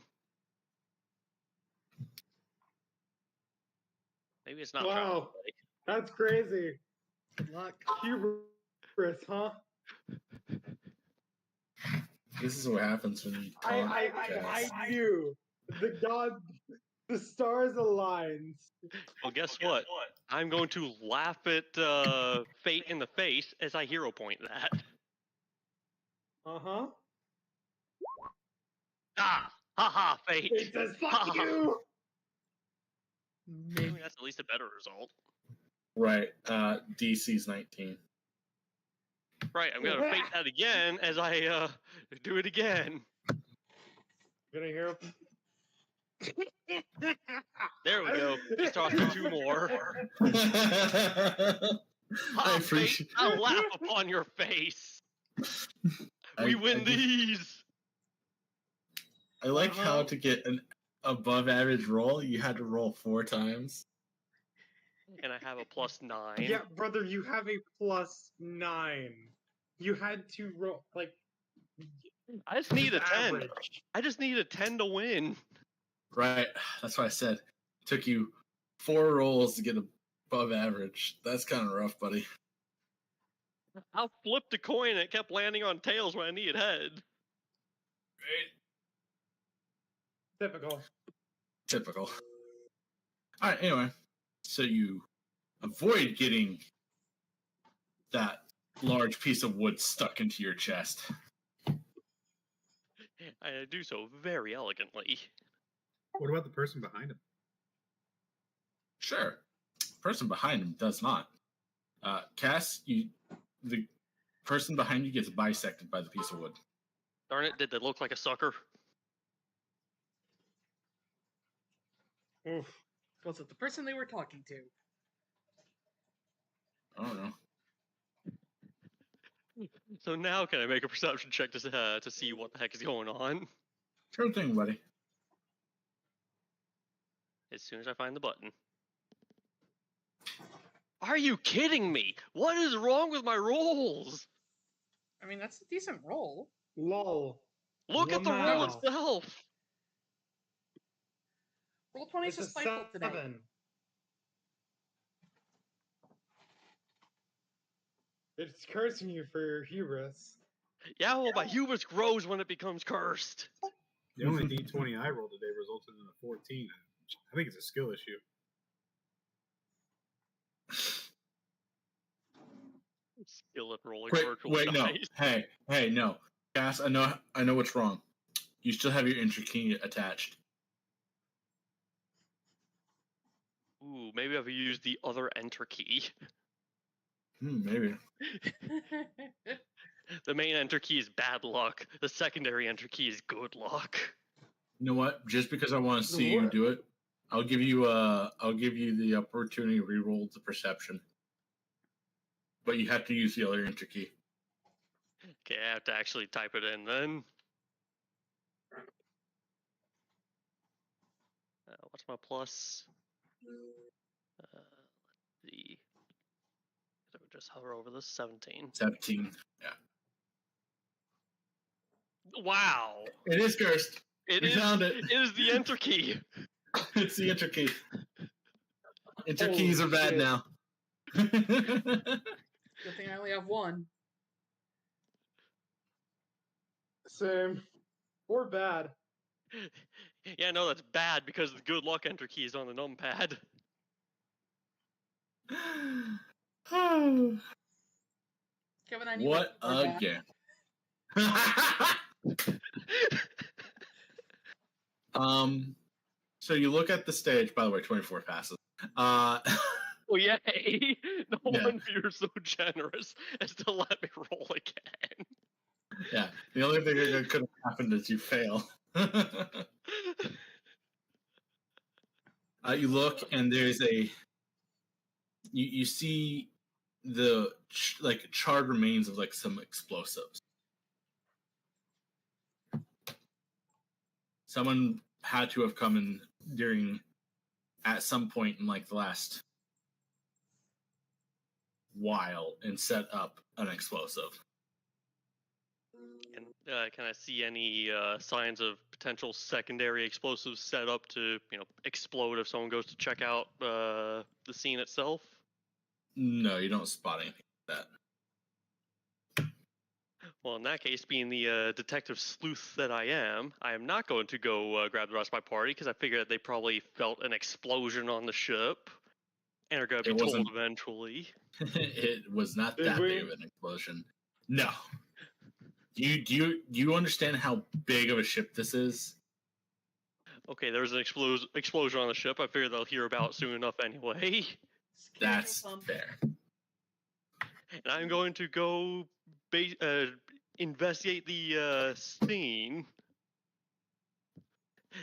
Maybe it's not child's Wow, play. that's crazy. Good luck. Hubris, huh? This is what happens when you talk. I knew the stars aligned. Well, guess what? I'm going to laugh at fate in the face as I hero point that. Uh-huh. Ah! Haha, fate! It says fuck Ha, ha, ha. you! I mean, that's at least a better result. Right. DC's 19. Right, I'm gonna fate that again as I do it again. Gonna hear There we go. Just off to 2 more. I Ha, fate! appreciate. I'll laugh upon your face. We win these. I like how to get an above average roll, you had to roll 4 times. And I have a +9. Yeah, brother, you have a +9. You had to roll like I just need a 10. average. I just need a 10 to win. Right. That's what I said. Took you 4 rolls to get above average. That's kind of rough, buddy. I flipped a coin and it kept landing on tails when I needed head. Typical. Typical. All right. Anyway, so you avoid getting that large piece of wood stuck into your chest. I do so very elegantly. What about the person behind him? Sure. Person behind him does not. Cass, the person behind you gets bisected by the piece of wood. Darn it, did they look like a sucker? Oof. Was it the person they were talking to? I don't know. So now can I make a perception check to see what the heck is going on? Sure thing, buddy. As soon as I find the button. Are you kidding me? What is wrong with my rolls? I mean, that's a decent roll. Lol. Look at the roll Wow. itself. Roll 20 It's is a spiteful today. 7. It's cursing you for your hubris. Yeah, well, my hubris grows when it becomes cursed. The only D20 I rolled today resulted in a 14. I think it's a skill issue. Skill at rolling Wait, virtual wait, no. dice. Hey, no. Cass, I know what's wrong. You still have your entry key attached. Ooh, maybe I've used the other enter key. Maybe. The main enter key is bad luck. The secondary enter key is good luck. You know what? Just because I want to see you do it, I'll give you the opportunity to reroll the perception. But you have to use the other enter key. Okay, I have to actually type it in then. What's my plus? Let's see. So we just hover over this 17. 17. Yeah. Wow! It is cursed. We found it. It is the enter key. It's the enter key. Enter Holy keys are bad shit. now. Good thing I only have one. Same. Or bad. Yeah, no, that's bad because the good luck enter key is on the numpad. Kevin, I need What my back. again? So you look at the stage. By the way, 24 passes. Oh yay! No Yeah. wonder you're so generous as to let me roll again. Yeah. The only thing that could have happened is you fail. You look, and there's a. You see the charred remains of like some explosives. Someone had to have come in at some point in like the last while and set up an explosive. And can I see any signs of potential secondary explosives set up to, explode if someone goes to check out the scene itself? No, you don't spot anything like that. Well, in that case, being the detective sleuth that I am not going to go grab the rest of my party because I figure that they probably felt an explosion on the ship and are going to be told eventually. It was not that big of an explosion. No. Do you understand how big of a ship this is? Okay, there was an explosion on the ship. I figure they'll hear about it soon enough anyway. That's fair. And I'm going to go investigate the scene,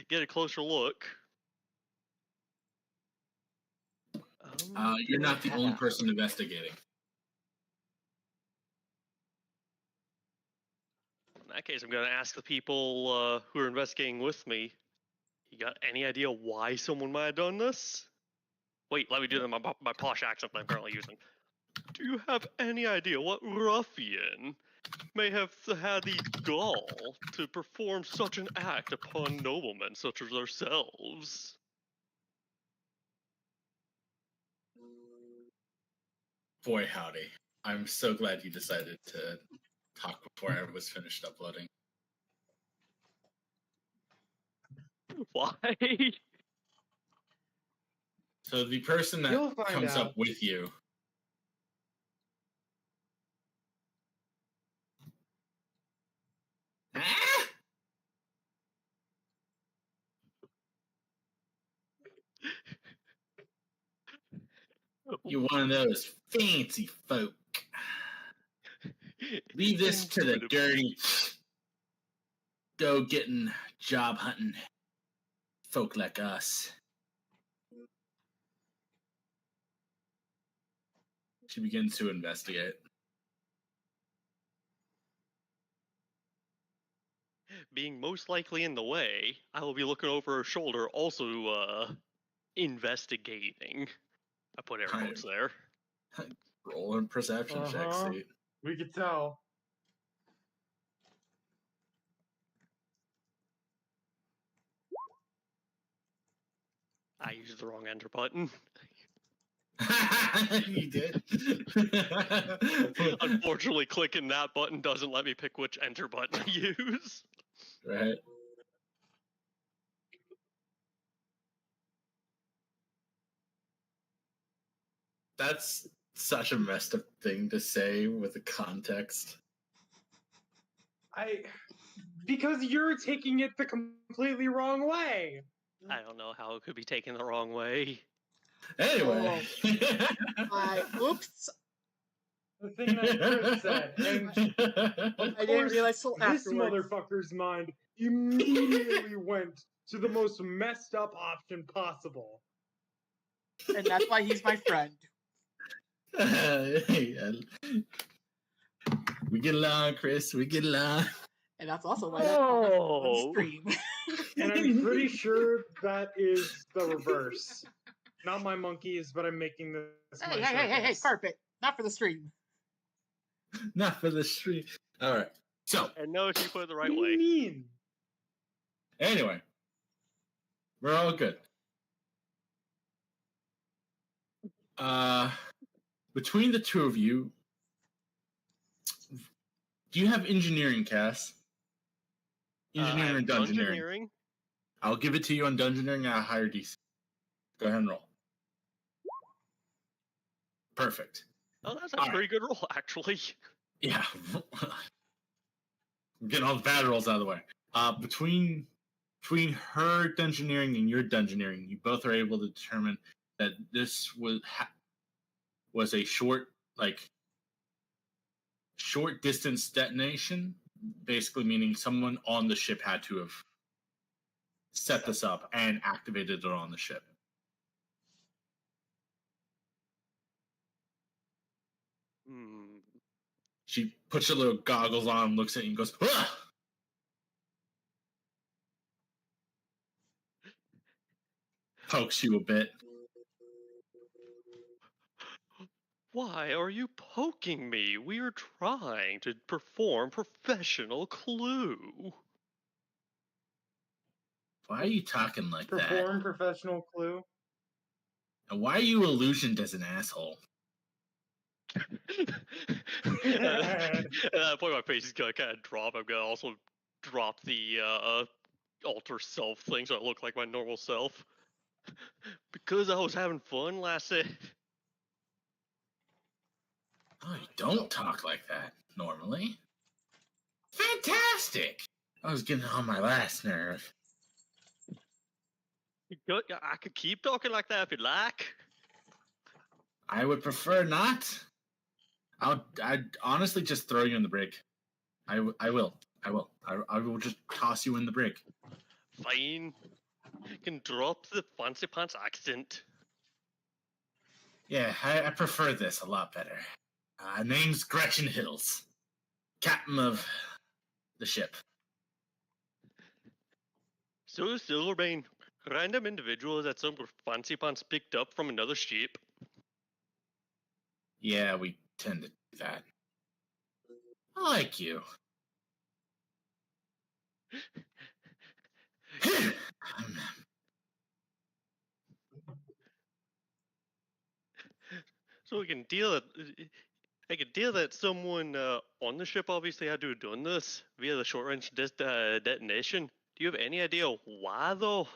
get a closer look. You're not the only person investigating. In that case, I'm going to ask the people who are investigating with me. You got any idea why someone might have done this? Wait, let me do my posh accent that I'm currently using. Do you have any idea what ruffian may have had the gall to perform such an act upon noblemen such as ourselves? Boy, howdy. I'm so glad you decided to talk before I was finished uploading. Why? So the person that comes up with you you're one of those fancy folk. Leave this to the dirty, go-getting, job-hunting folk like us. She begins to investigate. Being most likely in the way, I will be looking over her shoulder, also investigating. I put air quotes there. Roll and perception check, see. We could tell. I used the wrong enter button. You did? Unfortunately, clicking that button doesn't let me pick which enter button to use. Right. That's such a messed up thing to say with the context. Because you're taking it the completely wrong way. I don't know how it could be taken the wrong way. Anyway. Oops. The thing that Chris said. And I didn't realize till this afterwards. motherfucker's mind immediately went to the most messed up option possible. And that's why he's my friend. We get along, Chris. We get along. And that's also why that's on stream. And I'm pretty sure that is the reverse. Not my monkeys, but I'm making this. Hey, carpet. Not for the stream. Not for the stream. All right. So. And notice you put it the right what way. Do you mean? Anyway. We're all good. Between the two of you, do you have engineering, Cass? Engineering or dungeoneering? I'll give it to you on dungeoneering at a higher DC. Go ahead and roll. Perfect. Oh, that's a All pretty good roll, actually. Yeah. I'm getting all the bad rolls out of the way. Between her dungeoneering and your dungeoneering, you both are able to determine that this was a short distance detonation, basically meaning someone on the ship had to have set this up and activated it on the ship. Hmm. She puts her little goggles on, looks at you, and goes, "Ah!" Pokes you a bit. Why are you poking me? We are trying to perform professional clue. Why are you talking like that? Perform professional clue. And why are you illusioned as an asshole? At that point, my face is gonna kind of drop. I'm gonna also drop the alter self thing so I look like my normal self. Because I was having fun last night. Oh, you don't talk like that normally. Fantastic! I was getting on my last nerve. I could keep talking like that if you'd like. I would prefer not. I'd honestly just throw you in the brig. I will. I will just toss you in the brig. Fine. You can drop the fancy pants accent. Yeah, I prefer this a lot better. Name's Gretchen Hills, captain of the ship. So, Silverbane, random individuals that some fancy pants picked up from another ship. Yeah, we tend to do that. I like you. So we can deal that. I can deal that someone on the ship obviously had to have done this via the short range detonation. Do you have any idea why though?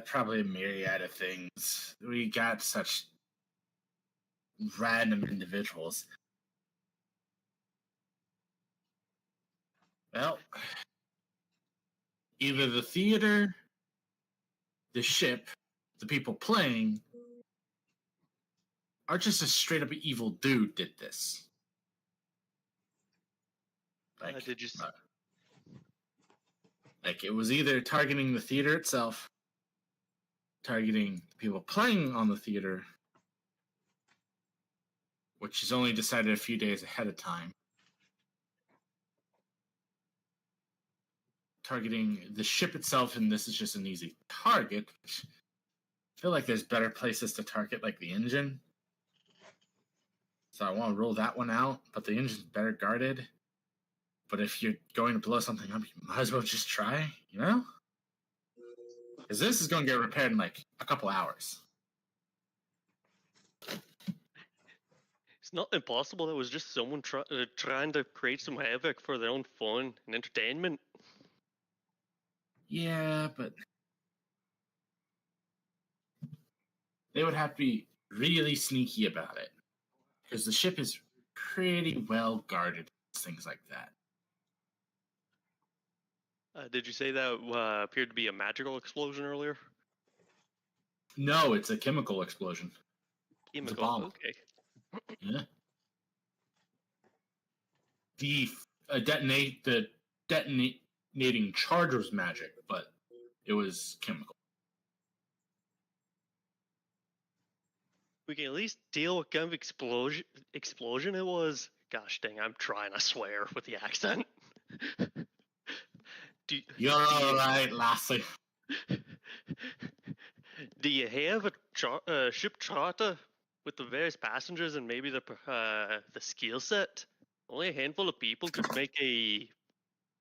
Probably a myriad of things. We got such random individuals. Well, either the theater, the ship, the people playing, or just a straight up evil dude did this. Did you? Like it was either targeting the theater itself, targeting the people playing on the theater, which is only decided a few days ahead of time, targeting the ship itself, and this is just an easy target. I feel like there's better places to target, like the engine. So I want to rule that one out, but the engine's better guarded. But if you're going to blow something up, you might as well just try, you know? Because this is going to get repaired in like a couple hours. It's not impossible. It was just someone trying to create some havoc for their own fun and entertainment. Yeah, but they would have to be really sneaky about it. Because the ship is pretty well guarded, things like that. Did you say that appeared to be a magical explosion earlier? No, it's a chemical explosion. Chemical, it's a bomb. Okay. Yeah. The detonating charge was magic, but it was chemical. We can at least deal with kind of explosion it was. Gosh dang, I'm trying, I swear, with the accent. You're alright, lassie. Do you have a ship charter with the various passengers and maybe the skill set? Only a handful of people could make a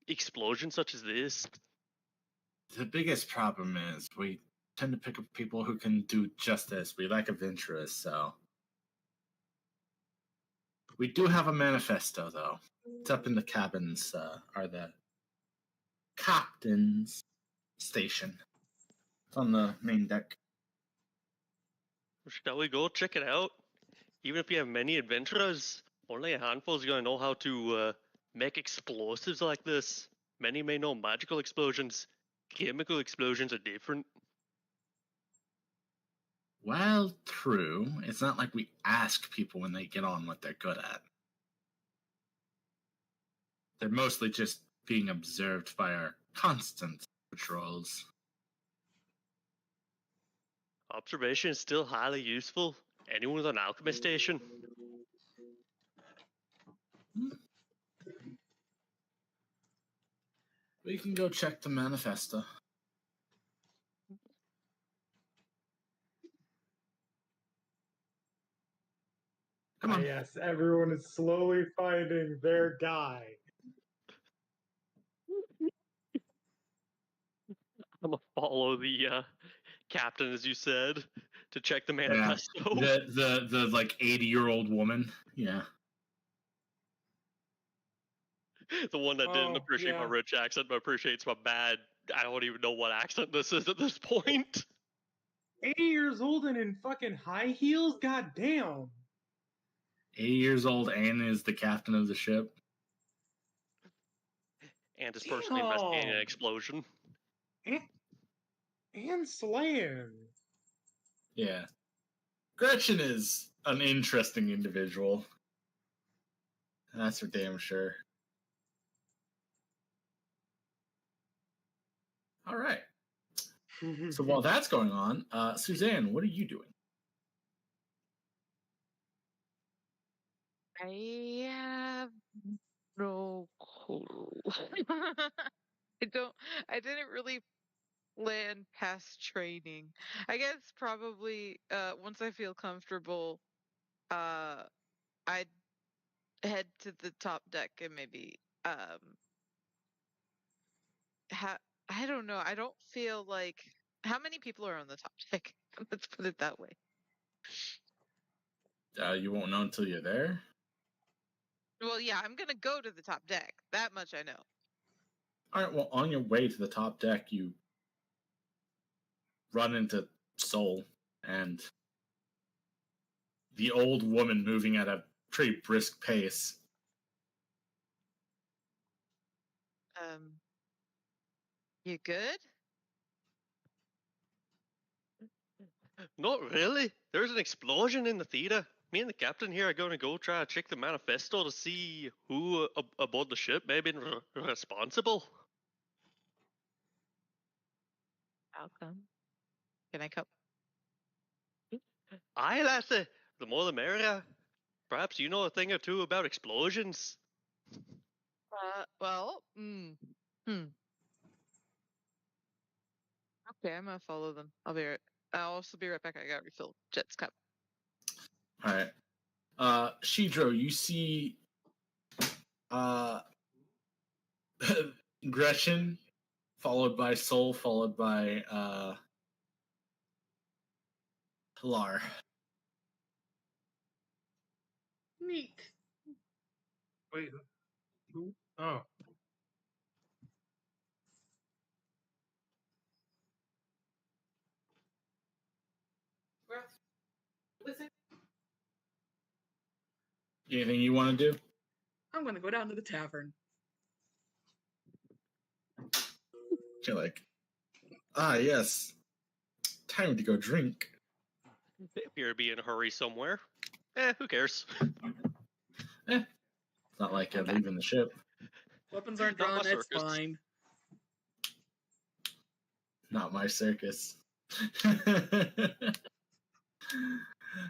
explosion such as this. The biggest problem is we tend to pick up people who can do just this. We lack adventurers, so. We do have a manifesto, though. It's up in the cabins, are the captain's station. It's on the main deck. Shall we go check it out? Even if you have many adventurers, only a handful is going to know how to make explosives like this. Many may know magical explosions. Chemical explosions are different. Well, true. It's not like we ask people when they get on what they're good at. They're mostly just being observed by our constant patrols. Observation is still highly useful. Anyone with an alchemy station? We can go check the manifesto. Come on. Yes, everyone is slowly finding their guy. I'm gonna follow the captain, as you said, to check the manifesto. The like 80-year-old woman. Yeah. The one that didn't Oh, appreciate my yeah. rich accent, but appreciates my bad. I don't even know what accent this is at this point. 80 years old and in fucking high heels? God damn. 80 years old and is the captain of the ship. And is personally investigating an Damn. explosion. And slaying. Yeah. Gretchen is an interesting individual. That's for damn sure. All right. So while that's going on, Suzanne, what are you doing? I have no clue. I didn't really plan past training. I guess probably once I feel comfortable, I'd head to the top deck and maybe I don't know. I don't feel like how many people are on the top deck? Let's put it that way. You won't know until you're there. Well, yeah, I'm gonna go to the top deck. That much I know. All right. Well, on your way to the top deck, you run into Soul and the old woman moving at a pretty brisk pace. You good? Not really. There's an explosion in the theater. Me and the captain here are going to go try to check the manifesto to see who aboard the ship may have been responsible. I'll come. Can I come? Aye, lassie. The more the merrier. Perhaps you know a thing or two about explosions. Okay, I'm gonna follow them. I'll also be right back. I gotta refill Jet's cup. All right. Shidro, you see Gretchen, followed by Soul, followed by Pilar. Neat. Wait, who? Oh. Anything you want to do? I'm gonna go down to the tavern. You're like, yes, time to go drink. They appear to be in a hurry somewhere. Who cares? It's not like I'm leaving the ship. Weapons aren't Not my drawn, it's circus. fine. Not my circus.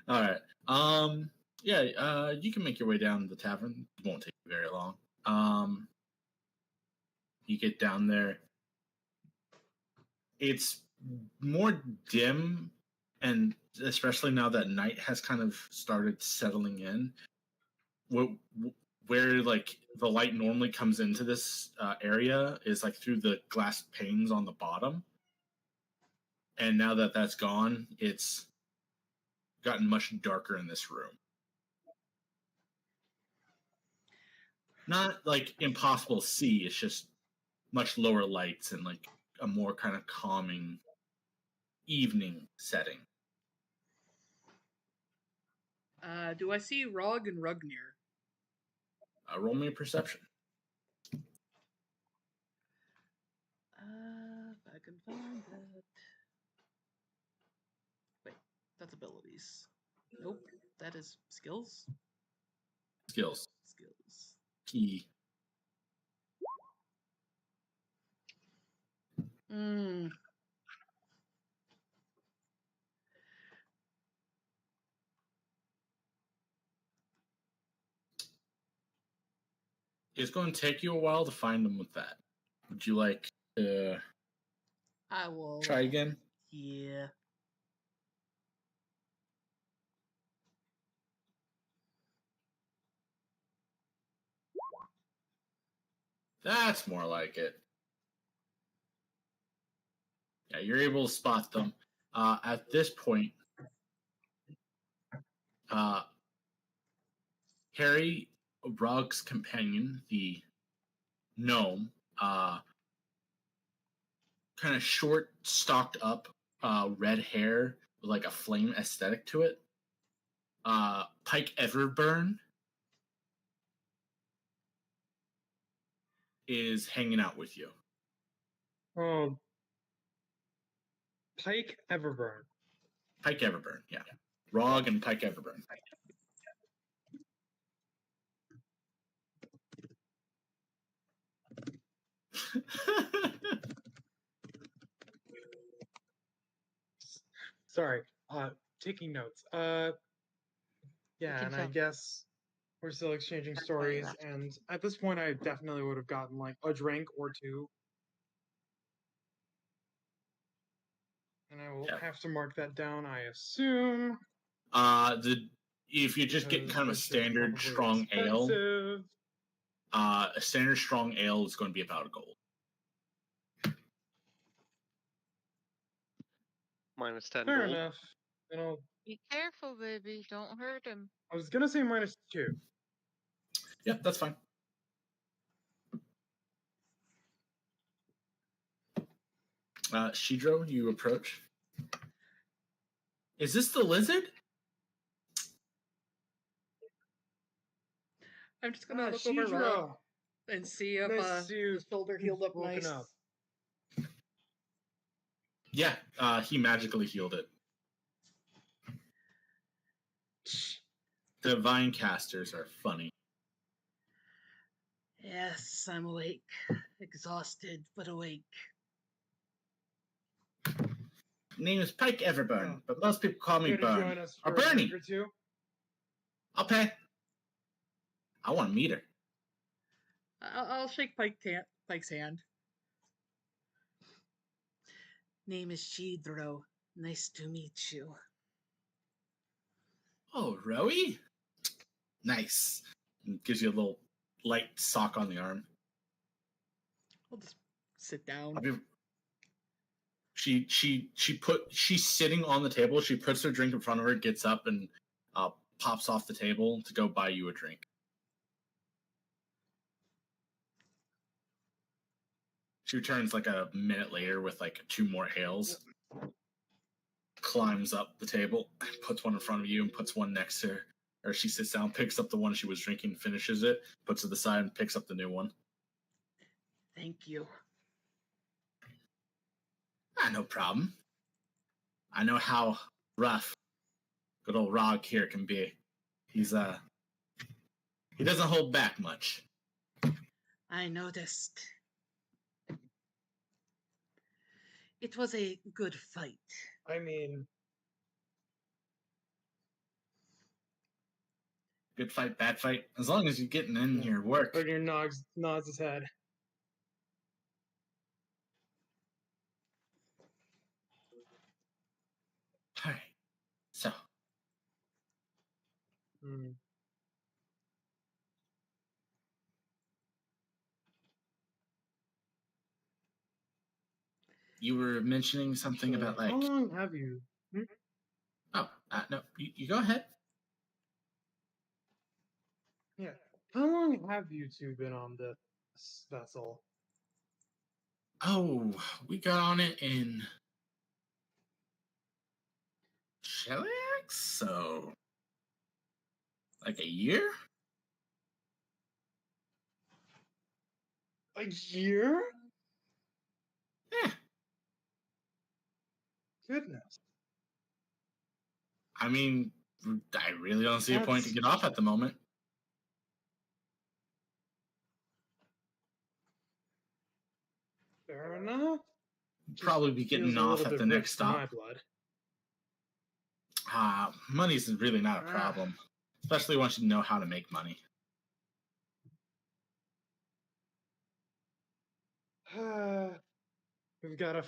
All right. You can make your way down to the tavern. It won't take you very long. You get down there. It's more dim, and especially now that night has kind of started settling in, where like the light normally comes into this area is like through the glass panes on the bottom. And now that that's gone, it's gotten much darker in this room. Not like impossible to see, it's just much lower lights and like a more kind of calming evening setting. Do I see Rog and Rugnir? Roll me a perception. If I can find that. Wait, that's abilities. Nope, that is skills. Skills. Skills. Key. Hmm. It's going to take you a while to find them with that. Would you like to I will try again? Yeah. That's more like it. Yeah, you're able to spot them. At this point, Harry, Rug's companion, the gnome, kind of short, stalked up, red hair with like a flame aesthetic to it. Pike Everburn is hanging out with you. Oh, Pike Everburn. Pike Everburn, yeah. Rog and Pike Everburn. Sorry, taking notes. Yeah, can and I tell. guess we're still exchanging That's why you stories, left. and at this point, I definitely would have gotten like a drink or two, and I will Yeah. have to mark that down, I assume. If you just get because kind of a this is standard probably strong ale, expensive. a standard strong ale is going to be about a gold. Minus 10 Fair gold. enough. And Be careful, baby. Don't hurt him. I was gonna say -2. Yep, that's fine. Shidro, you approach. Is this the lizard? I'm just gonna look over Rog Shidro, and see if nice to see you. the shoulder healed up Woken nice. up. Yeah, he magically healed it. Divine casters are funny. Yes, I'm awake. Exhausted, but awake. Name is Pike Everburn, Oh. but most people call me Here to Burn. join us Or for a Bernie. drink or two. I'll pay. I want to meet her. I'll shake Pike's hand. Name is Shidro. Nice to meet you. Oh, Rowie? Nice. And gives you a little light sock on the arm. I'll just sit down. She's sitting on the table. She puts her drink in front of her, gets up, and pops off the table to go buy you a drink. She returns like a minute later with like 2 more ales. Climbs up the table, puts one in front of you, and puts one next to her. Or she sits down, picks up the one she was drinking, finishes it, puts it aside, and picks up the new one. Thank you. No problem. I know how rough good old Rog here can be. He doesn't hold back much. I noticed. It was a good fight. I mean, Good fight, bad fight. As long as you're getting in your work. Bernier nods his head. Alright. So, Hmm. you were mentioning something Actually, about like... how long have you? Oh, no, you go ahead. Yeah. How long have you two been on this vessel? Oh, we got on it in Shellax, so Like a year? A year? Yeah. Goodness. I mean, I really don't see a point to That's- get off at the moment. Fair enough. Probably be Feels getting a off little at bit the rich next for my stop. blood. Money's really not a problem, especially once you know how to make money. We've got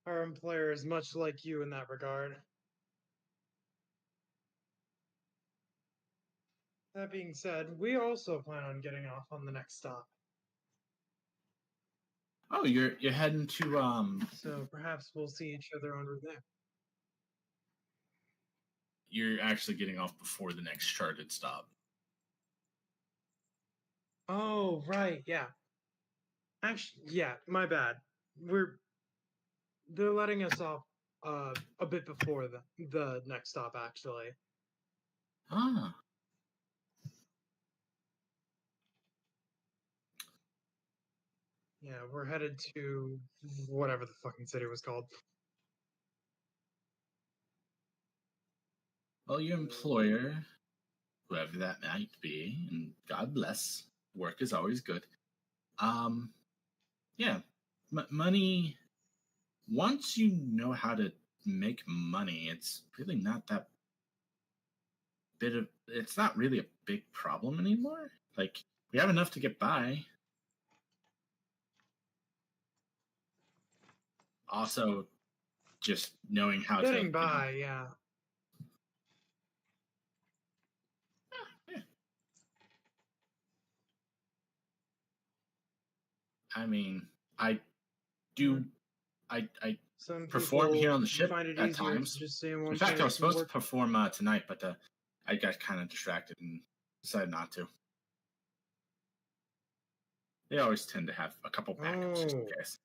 our employer is much like you in that regard. That being said, we also plan on getting off on the next stop. Oh, you're heading to So perhaps we'll see each other en route there. You're actually getting off before the next charted stop. Oh, right, yeah. Actually, yeah, my bad. They're letting us off a bit before the next stop, actually. Ah. Yeah, we're headed to whatever the fucking city was called. Well, your employer, whoever that might be, and God bless, work is always good. Yeah, money. Once you know how to make money, it's really not that it's not really a big problem anymore. Like, we have enough to get by. Also, just knowing how to Getting by, yeah. Yeah. I mean, I do. I Some perform here people on the ship find it at easier times. to just stay in one In fact, I place was and supposed work. to perform tonight, but I got kind of distracted and decided not to. They always tend to have a couple backups just in Oh. case.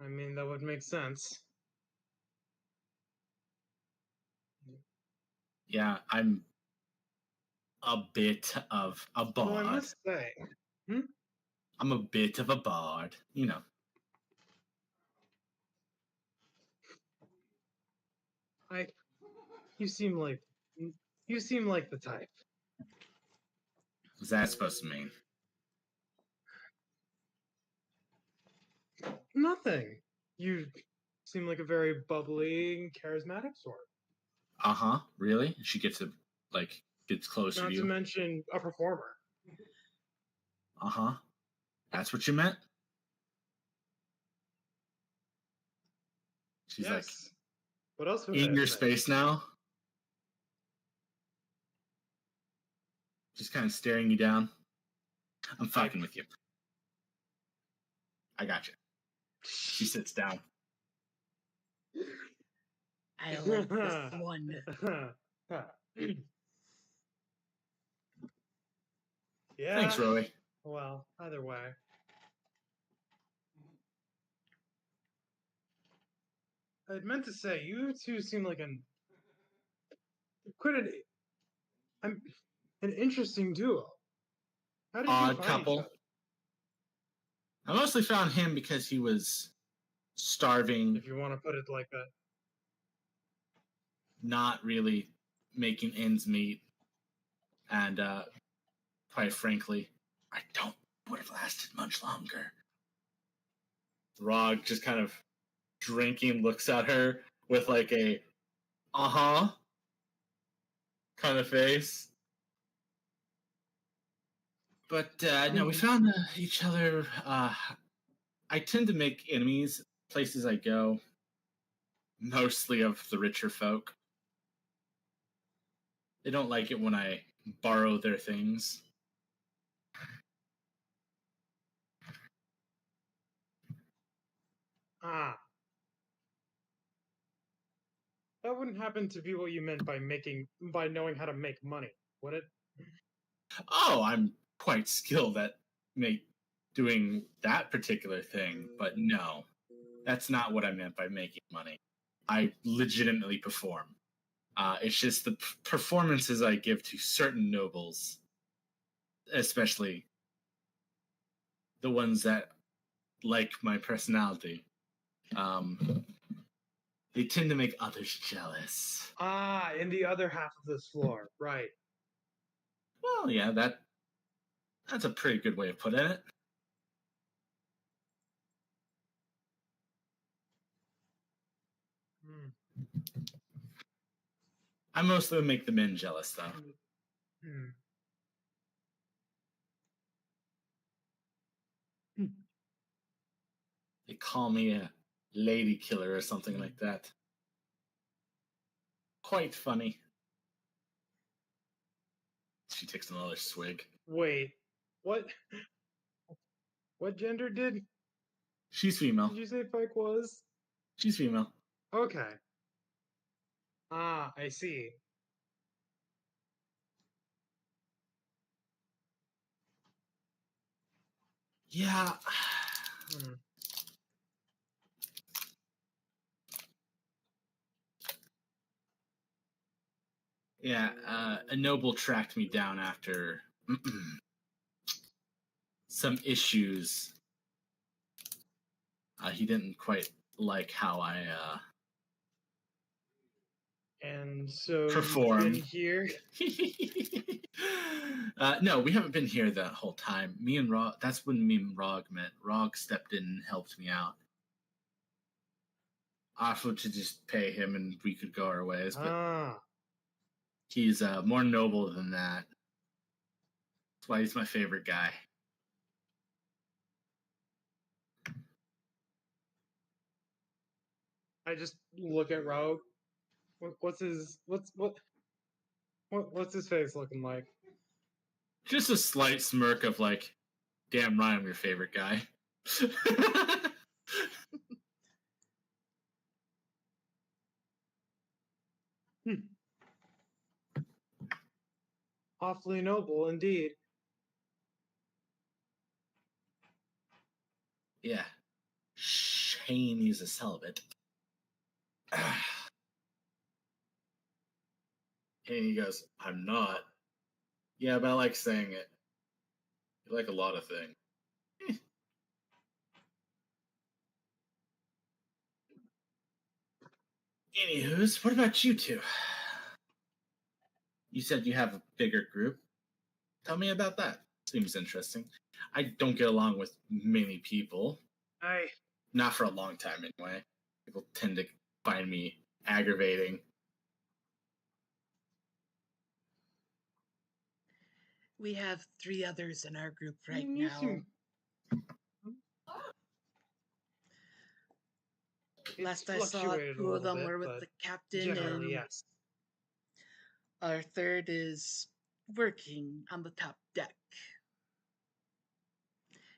I mean, that would make sense. Yeah, I'm a bit of a Well, I bard. must say, I'm a bit of a bard, you know. you seem like the type. What's that supposed to mean? Nothing. You seem like a very bubbly, charismatic sort. Uh-huh, really? She gets closer Not to to you. mention a performer. Uh-huh. That's what you meant? She's Yes. What else would like, I in have your meant? space now? Just kind of staring you down. I'm fucking with you. I got you. She sits down. I like this one. Yeah. Thanks, Roy. Well, either way. I meant to say, you two seem like quite an interesting duo. How did you Odd find couple. each other? I mostly found him because he was starving, If you want to put it like that. not really making ends meet, and quite frankly, I don't would have lasted much longer. Rog just kind of drinking, looks at her with like a uh-huh kind of face. But no, we found each other. I tend to make enemies places I go, mostly of the richer folk. They don't like it when I borrow their things. Ah. That wouldn't happen to be what you meant by knowing how to make money, would it? Oh, I'm quite skilled at doing that particular thing, but no, that's not what I meant by making money. I legitimately perform. It's just the performances I give to certain nobles, especially the ones that like my personality. They tend to make others jealous. Ah, in the other half of this floor, right. Well, yeah, that's a pretty good way of putting it. Hmm. I mostly make the men jealous, though. Hmm. They call me a lady killer or something like that. Quite funny. She takes another swig. Wait, what? What gender did She's female. you say Pike was? She's female. Okay. Ah, I see. Yeah. Hmm. Yeah, a noble tracked me down after some issues. He didn't quite like how I And so performed. you've been here? No, we haven't been here that whole time. Me and Rog, that's when me and Rog met. Rog stepped in and helped me out. Offered to just pay him and we could go our ways, but Ah, he's more noble than that. That's why he's my favorite guy. I just look at Rogue. What's his face looking like? Just a slight smirk of like, damn right, I'm your favorite guy. Awfully noble indeed. Yeah. Shame he's a celibate. And he goes, I'm not. Yeah, but I like saying it. You like a lot of things. Anywho's, what about you two? You said you have a bigger group. Tell me about that. Seems interesting. I don't get along with many people. Not for a long time, anyway. People tend to find me aggravating. We have 3 others in our group right You now. seem- Last It's I saw, fluctuated a 2 of little them bit, were with but the captain, generally, and yes. our third is working on the top deck.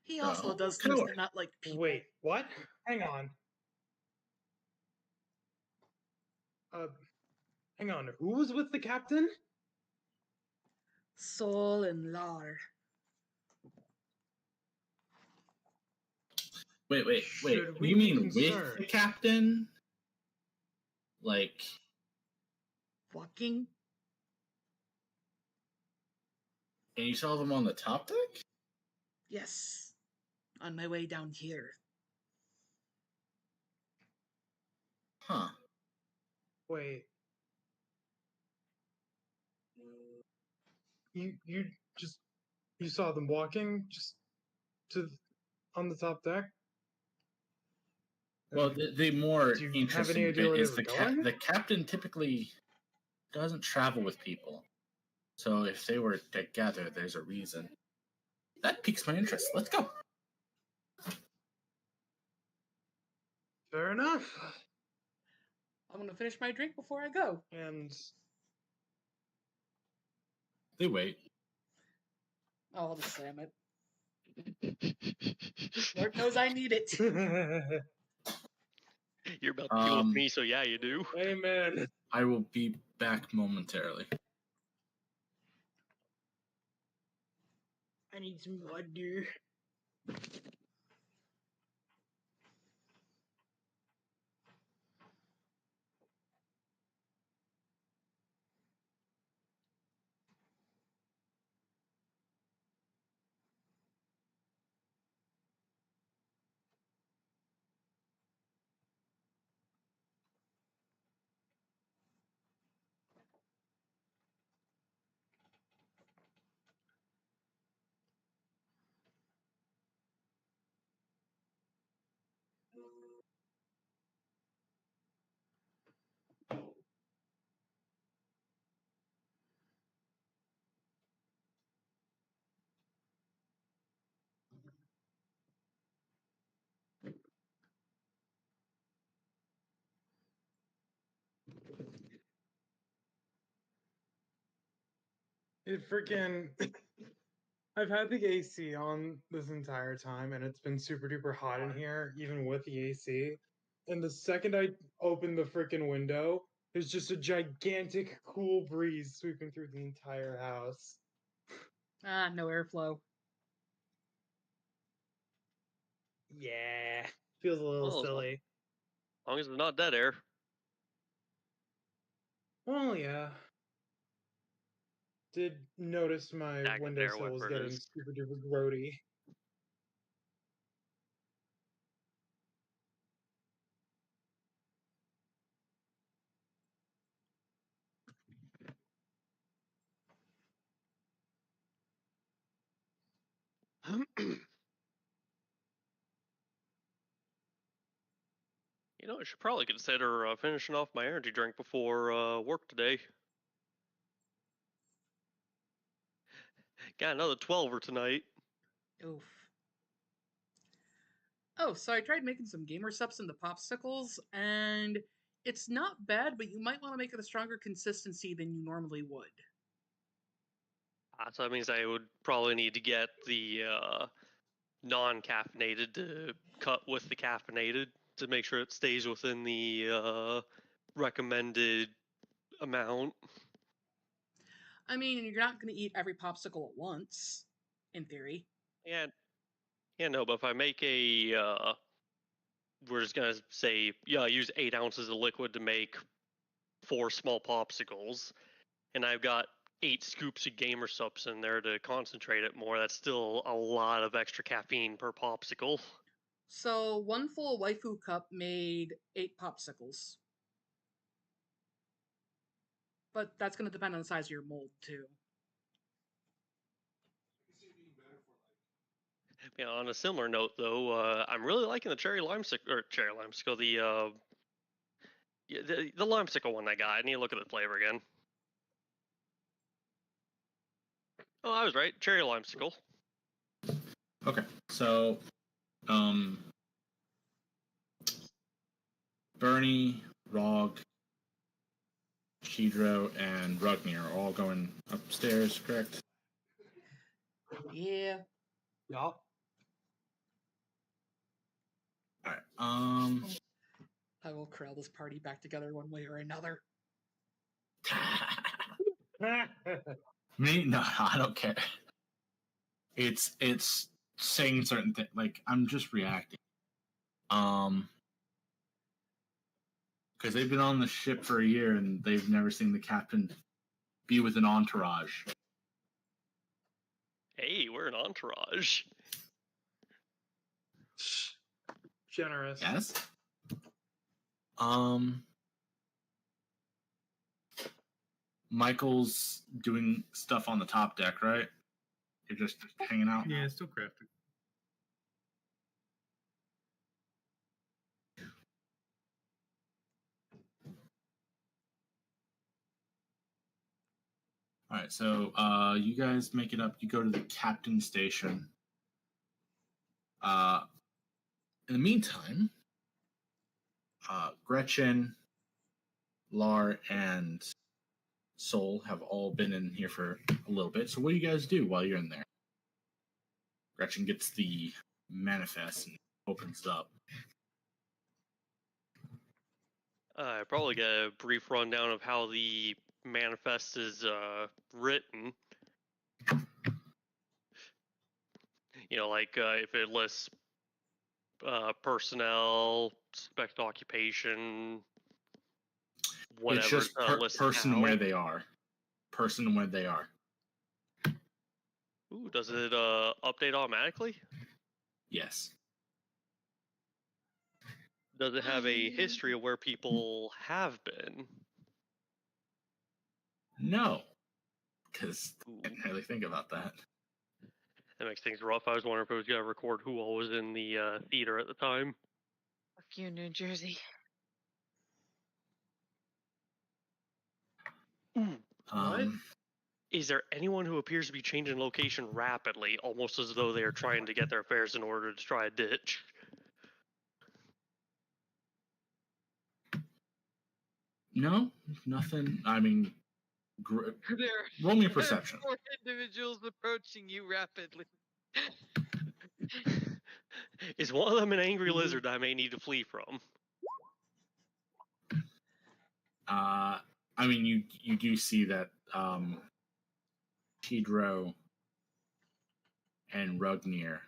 He also does kinda seems work. to not like people. Wait, what? Hang on. Hang on. Who was with the captain? Sol and Lar. Wait. Should we You be mean with concerned? the captain? Like, Walking? and you saw them on the top deck? Yes. On my way down here. Huh. Wait. You saw them walking just to on the top deck? Well, the more Do you have interesting any idea bit where they is were the going? the captain typically doesn't travel with people. So if they were together, there's a reason. That piques my interest. Let's go. Fair enough. I'm gonna finish my drink before I go. And They wait. Oh, I'll just slam it. Lord knows I need it. You're about to deal with me, so yeah, you do. Amen. I will be back momentarily. I need some water. It freaking. I've had the AC on this entire time, and it's been super duper hot in here, even with the AC. And the second I open the freaking window, there's just a gigantic cool breeze sweeping through the entire house. Ah, no airflow. Yeah, feels a little Well, silly. as long as it's not dead air. Well, yeah. Did notice my Stagnant air, windowsill was whatever it getting is. super duper grody. You know, I should probably consider finishing off my energy drink before work today. Got another 12er tonight. Oof. Oh, so I tried making some gamer subs into popsicles, and it's not bad, but you might want to make it a stronger consistency than you normally would. So that means I would probably need to get the non-caffeinated to cut with the caffeinated to make sure it stays within the recommended amount. I mean, you're not going to eat every popsicle at once, in theory. Yeah, no, but if I make we're just gonna say, I use 8 ounces of liquid to make 4 small popsicles, and I've got 8 scoops of gamer subs in there to concentrate it more. That's still a lot of extra caffeine per popsicle. So, one full waifu cup made 8 popsicles. But that's going to depend on the size of your mold, too. Yeah, on a similar note, though, I'm really liking the cherry limesicle, the limesicle one I got. I need to look at the flavor again. Oh, I was right. Cherry limesicle. Okay, so Bernie, Rog, Shidro, and Rugnir are all going upstairs, correct? Yeah. Yup. Alright, I will corral this party back together one way or another. Me? No, I don't care. It's saying certain things. Like, I'm just reacting. Because they've been on the ship for a year and they've never seen the captain be with an entourage. Hey, we're an entourage. Generous. Yes? Michael's doing stuff on the top deck, right? You're just hanging out? Yeah, still crafting. Alright, so you guys make it up. You go to the captain's station. In the meantime, Gretchen, Lar, and Soul have all been in here for a little bit. So what do you guys do while you're in there? Gretchen gets the manifest and opens it up. I probably get a brief rundown of how the manifest is written. You know, like if it lists personnel, spec occupation, whatever. It's just person now. where they are. Person where they are. Ooh, does it update automatically? Yes. Does it have a history of where people have been? No. Because I didn't really think about that. That makes things rough. I was wondering if it was going to record who all was in the theater at the time. Fuck you, New Jersey. What? Is there anyone who appears to be changing location rapidly, almost as though they are trying to get their affairs in order to try a ditch? No, nothing. I mean, There, Roll me there are perception. 4 individuals approaching you rapidly. Is one of them an angry lizard I may need to flee from? I mean, you do see that Tidro and Rugnir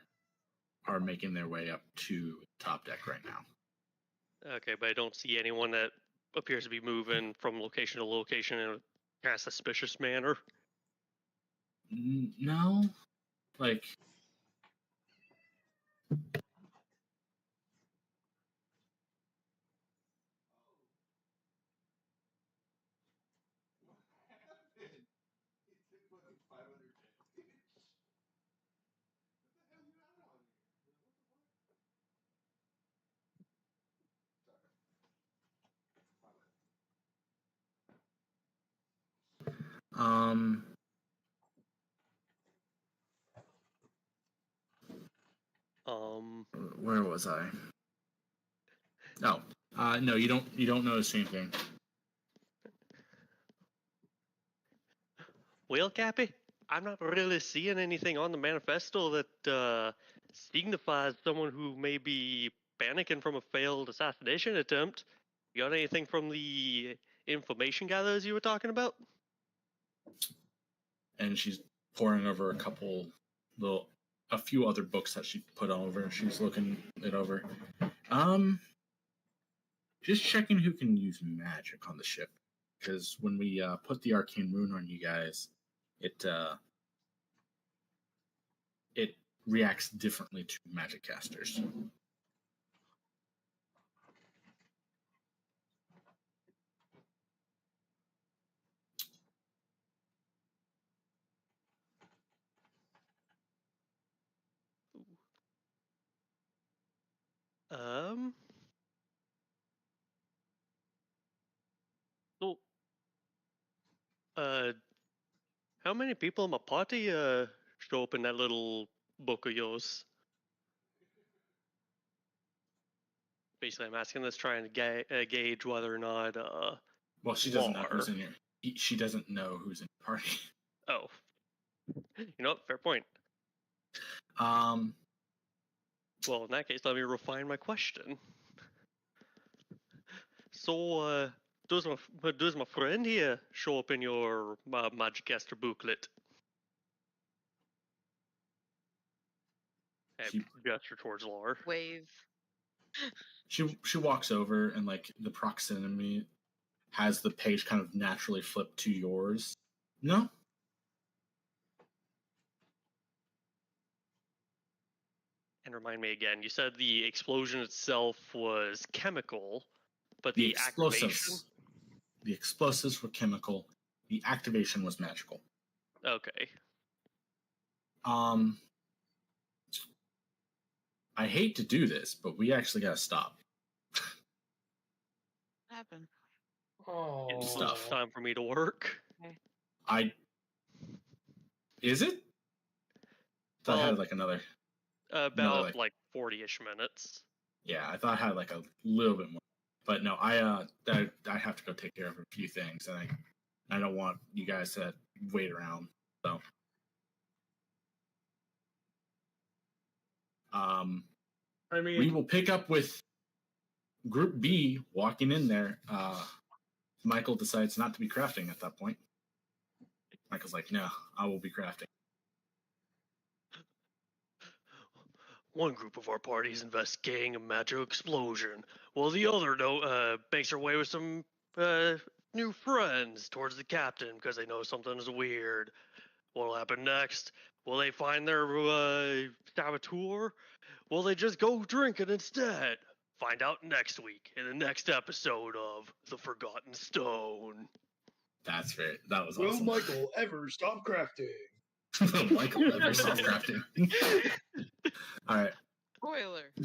are making their way up to top deck right now. Okay, but I don't see anyone that appears to be moving from location to location in a kind of suspicious manner. No, like where was I? Oh, no, you don't notice anything. Well, Cappy, I'm not really seeing anything on the manifesto that signifies someone who may be panicking from a failed assassination attempt. You got anything from the information gatherers you were talking about? And she's poring over a few other books that she put over. She's looking it over. Just checking who can use magic on the ship, because when we put the arcane rune on you guys, it reacts differently to magic casters. So, how many people in my party show up in that little book of yours? Basically, I'm asking this trying to gauge whether or not Well, she doesn't know Lar. who's in here. She doesn't know who's in the party. Oh, you know what? Fair point. Well, in that case, let me refine my question. So, does my friend here show up in your Magicaster booklet? She- Gesture towards Lar. Wave. She walks over, and like the proximity has the page kind of naturally flip to yours. No. And remind me again, you said the explosion itself was chemical, but The the activation? explosives were chemical. The activation was magical. Okay. I hate to do this, but we actually gotta stop. What happened? Oh. It's Stuff. time for me to work. Is it? I Well, had like another. About like 40-ish minutes. Yeah, I thought I had like a little bit more, but no, I have to go take care of a few things, and I don't want you guys to wait around. So, I mean, we will pick up with Group B walking in there. Michael decides not to be crafting at that point. Michael's like, "No, I will be crafting." One group of our party is investigating a magical explosion, while the other makes her way with some new friends towards the captain because they know something is weird. What'll happen next? Will they find their saboteur? Will they just go drinking instead? Find out next week in the next episode of The Forgotten Stone. That's great. That was will awesome. Michael ever stop crafting? Michael ever stop crafting? All right. Spoiler.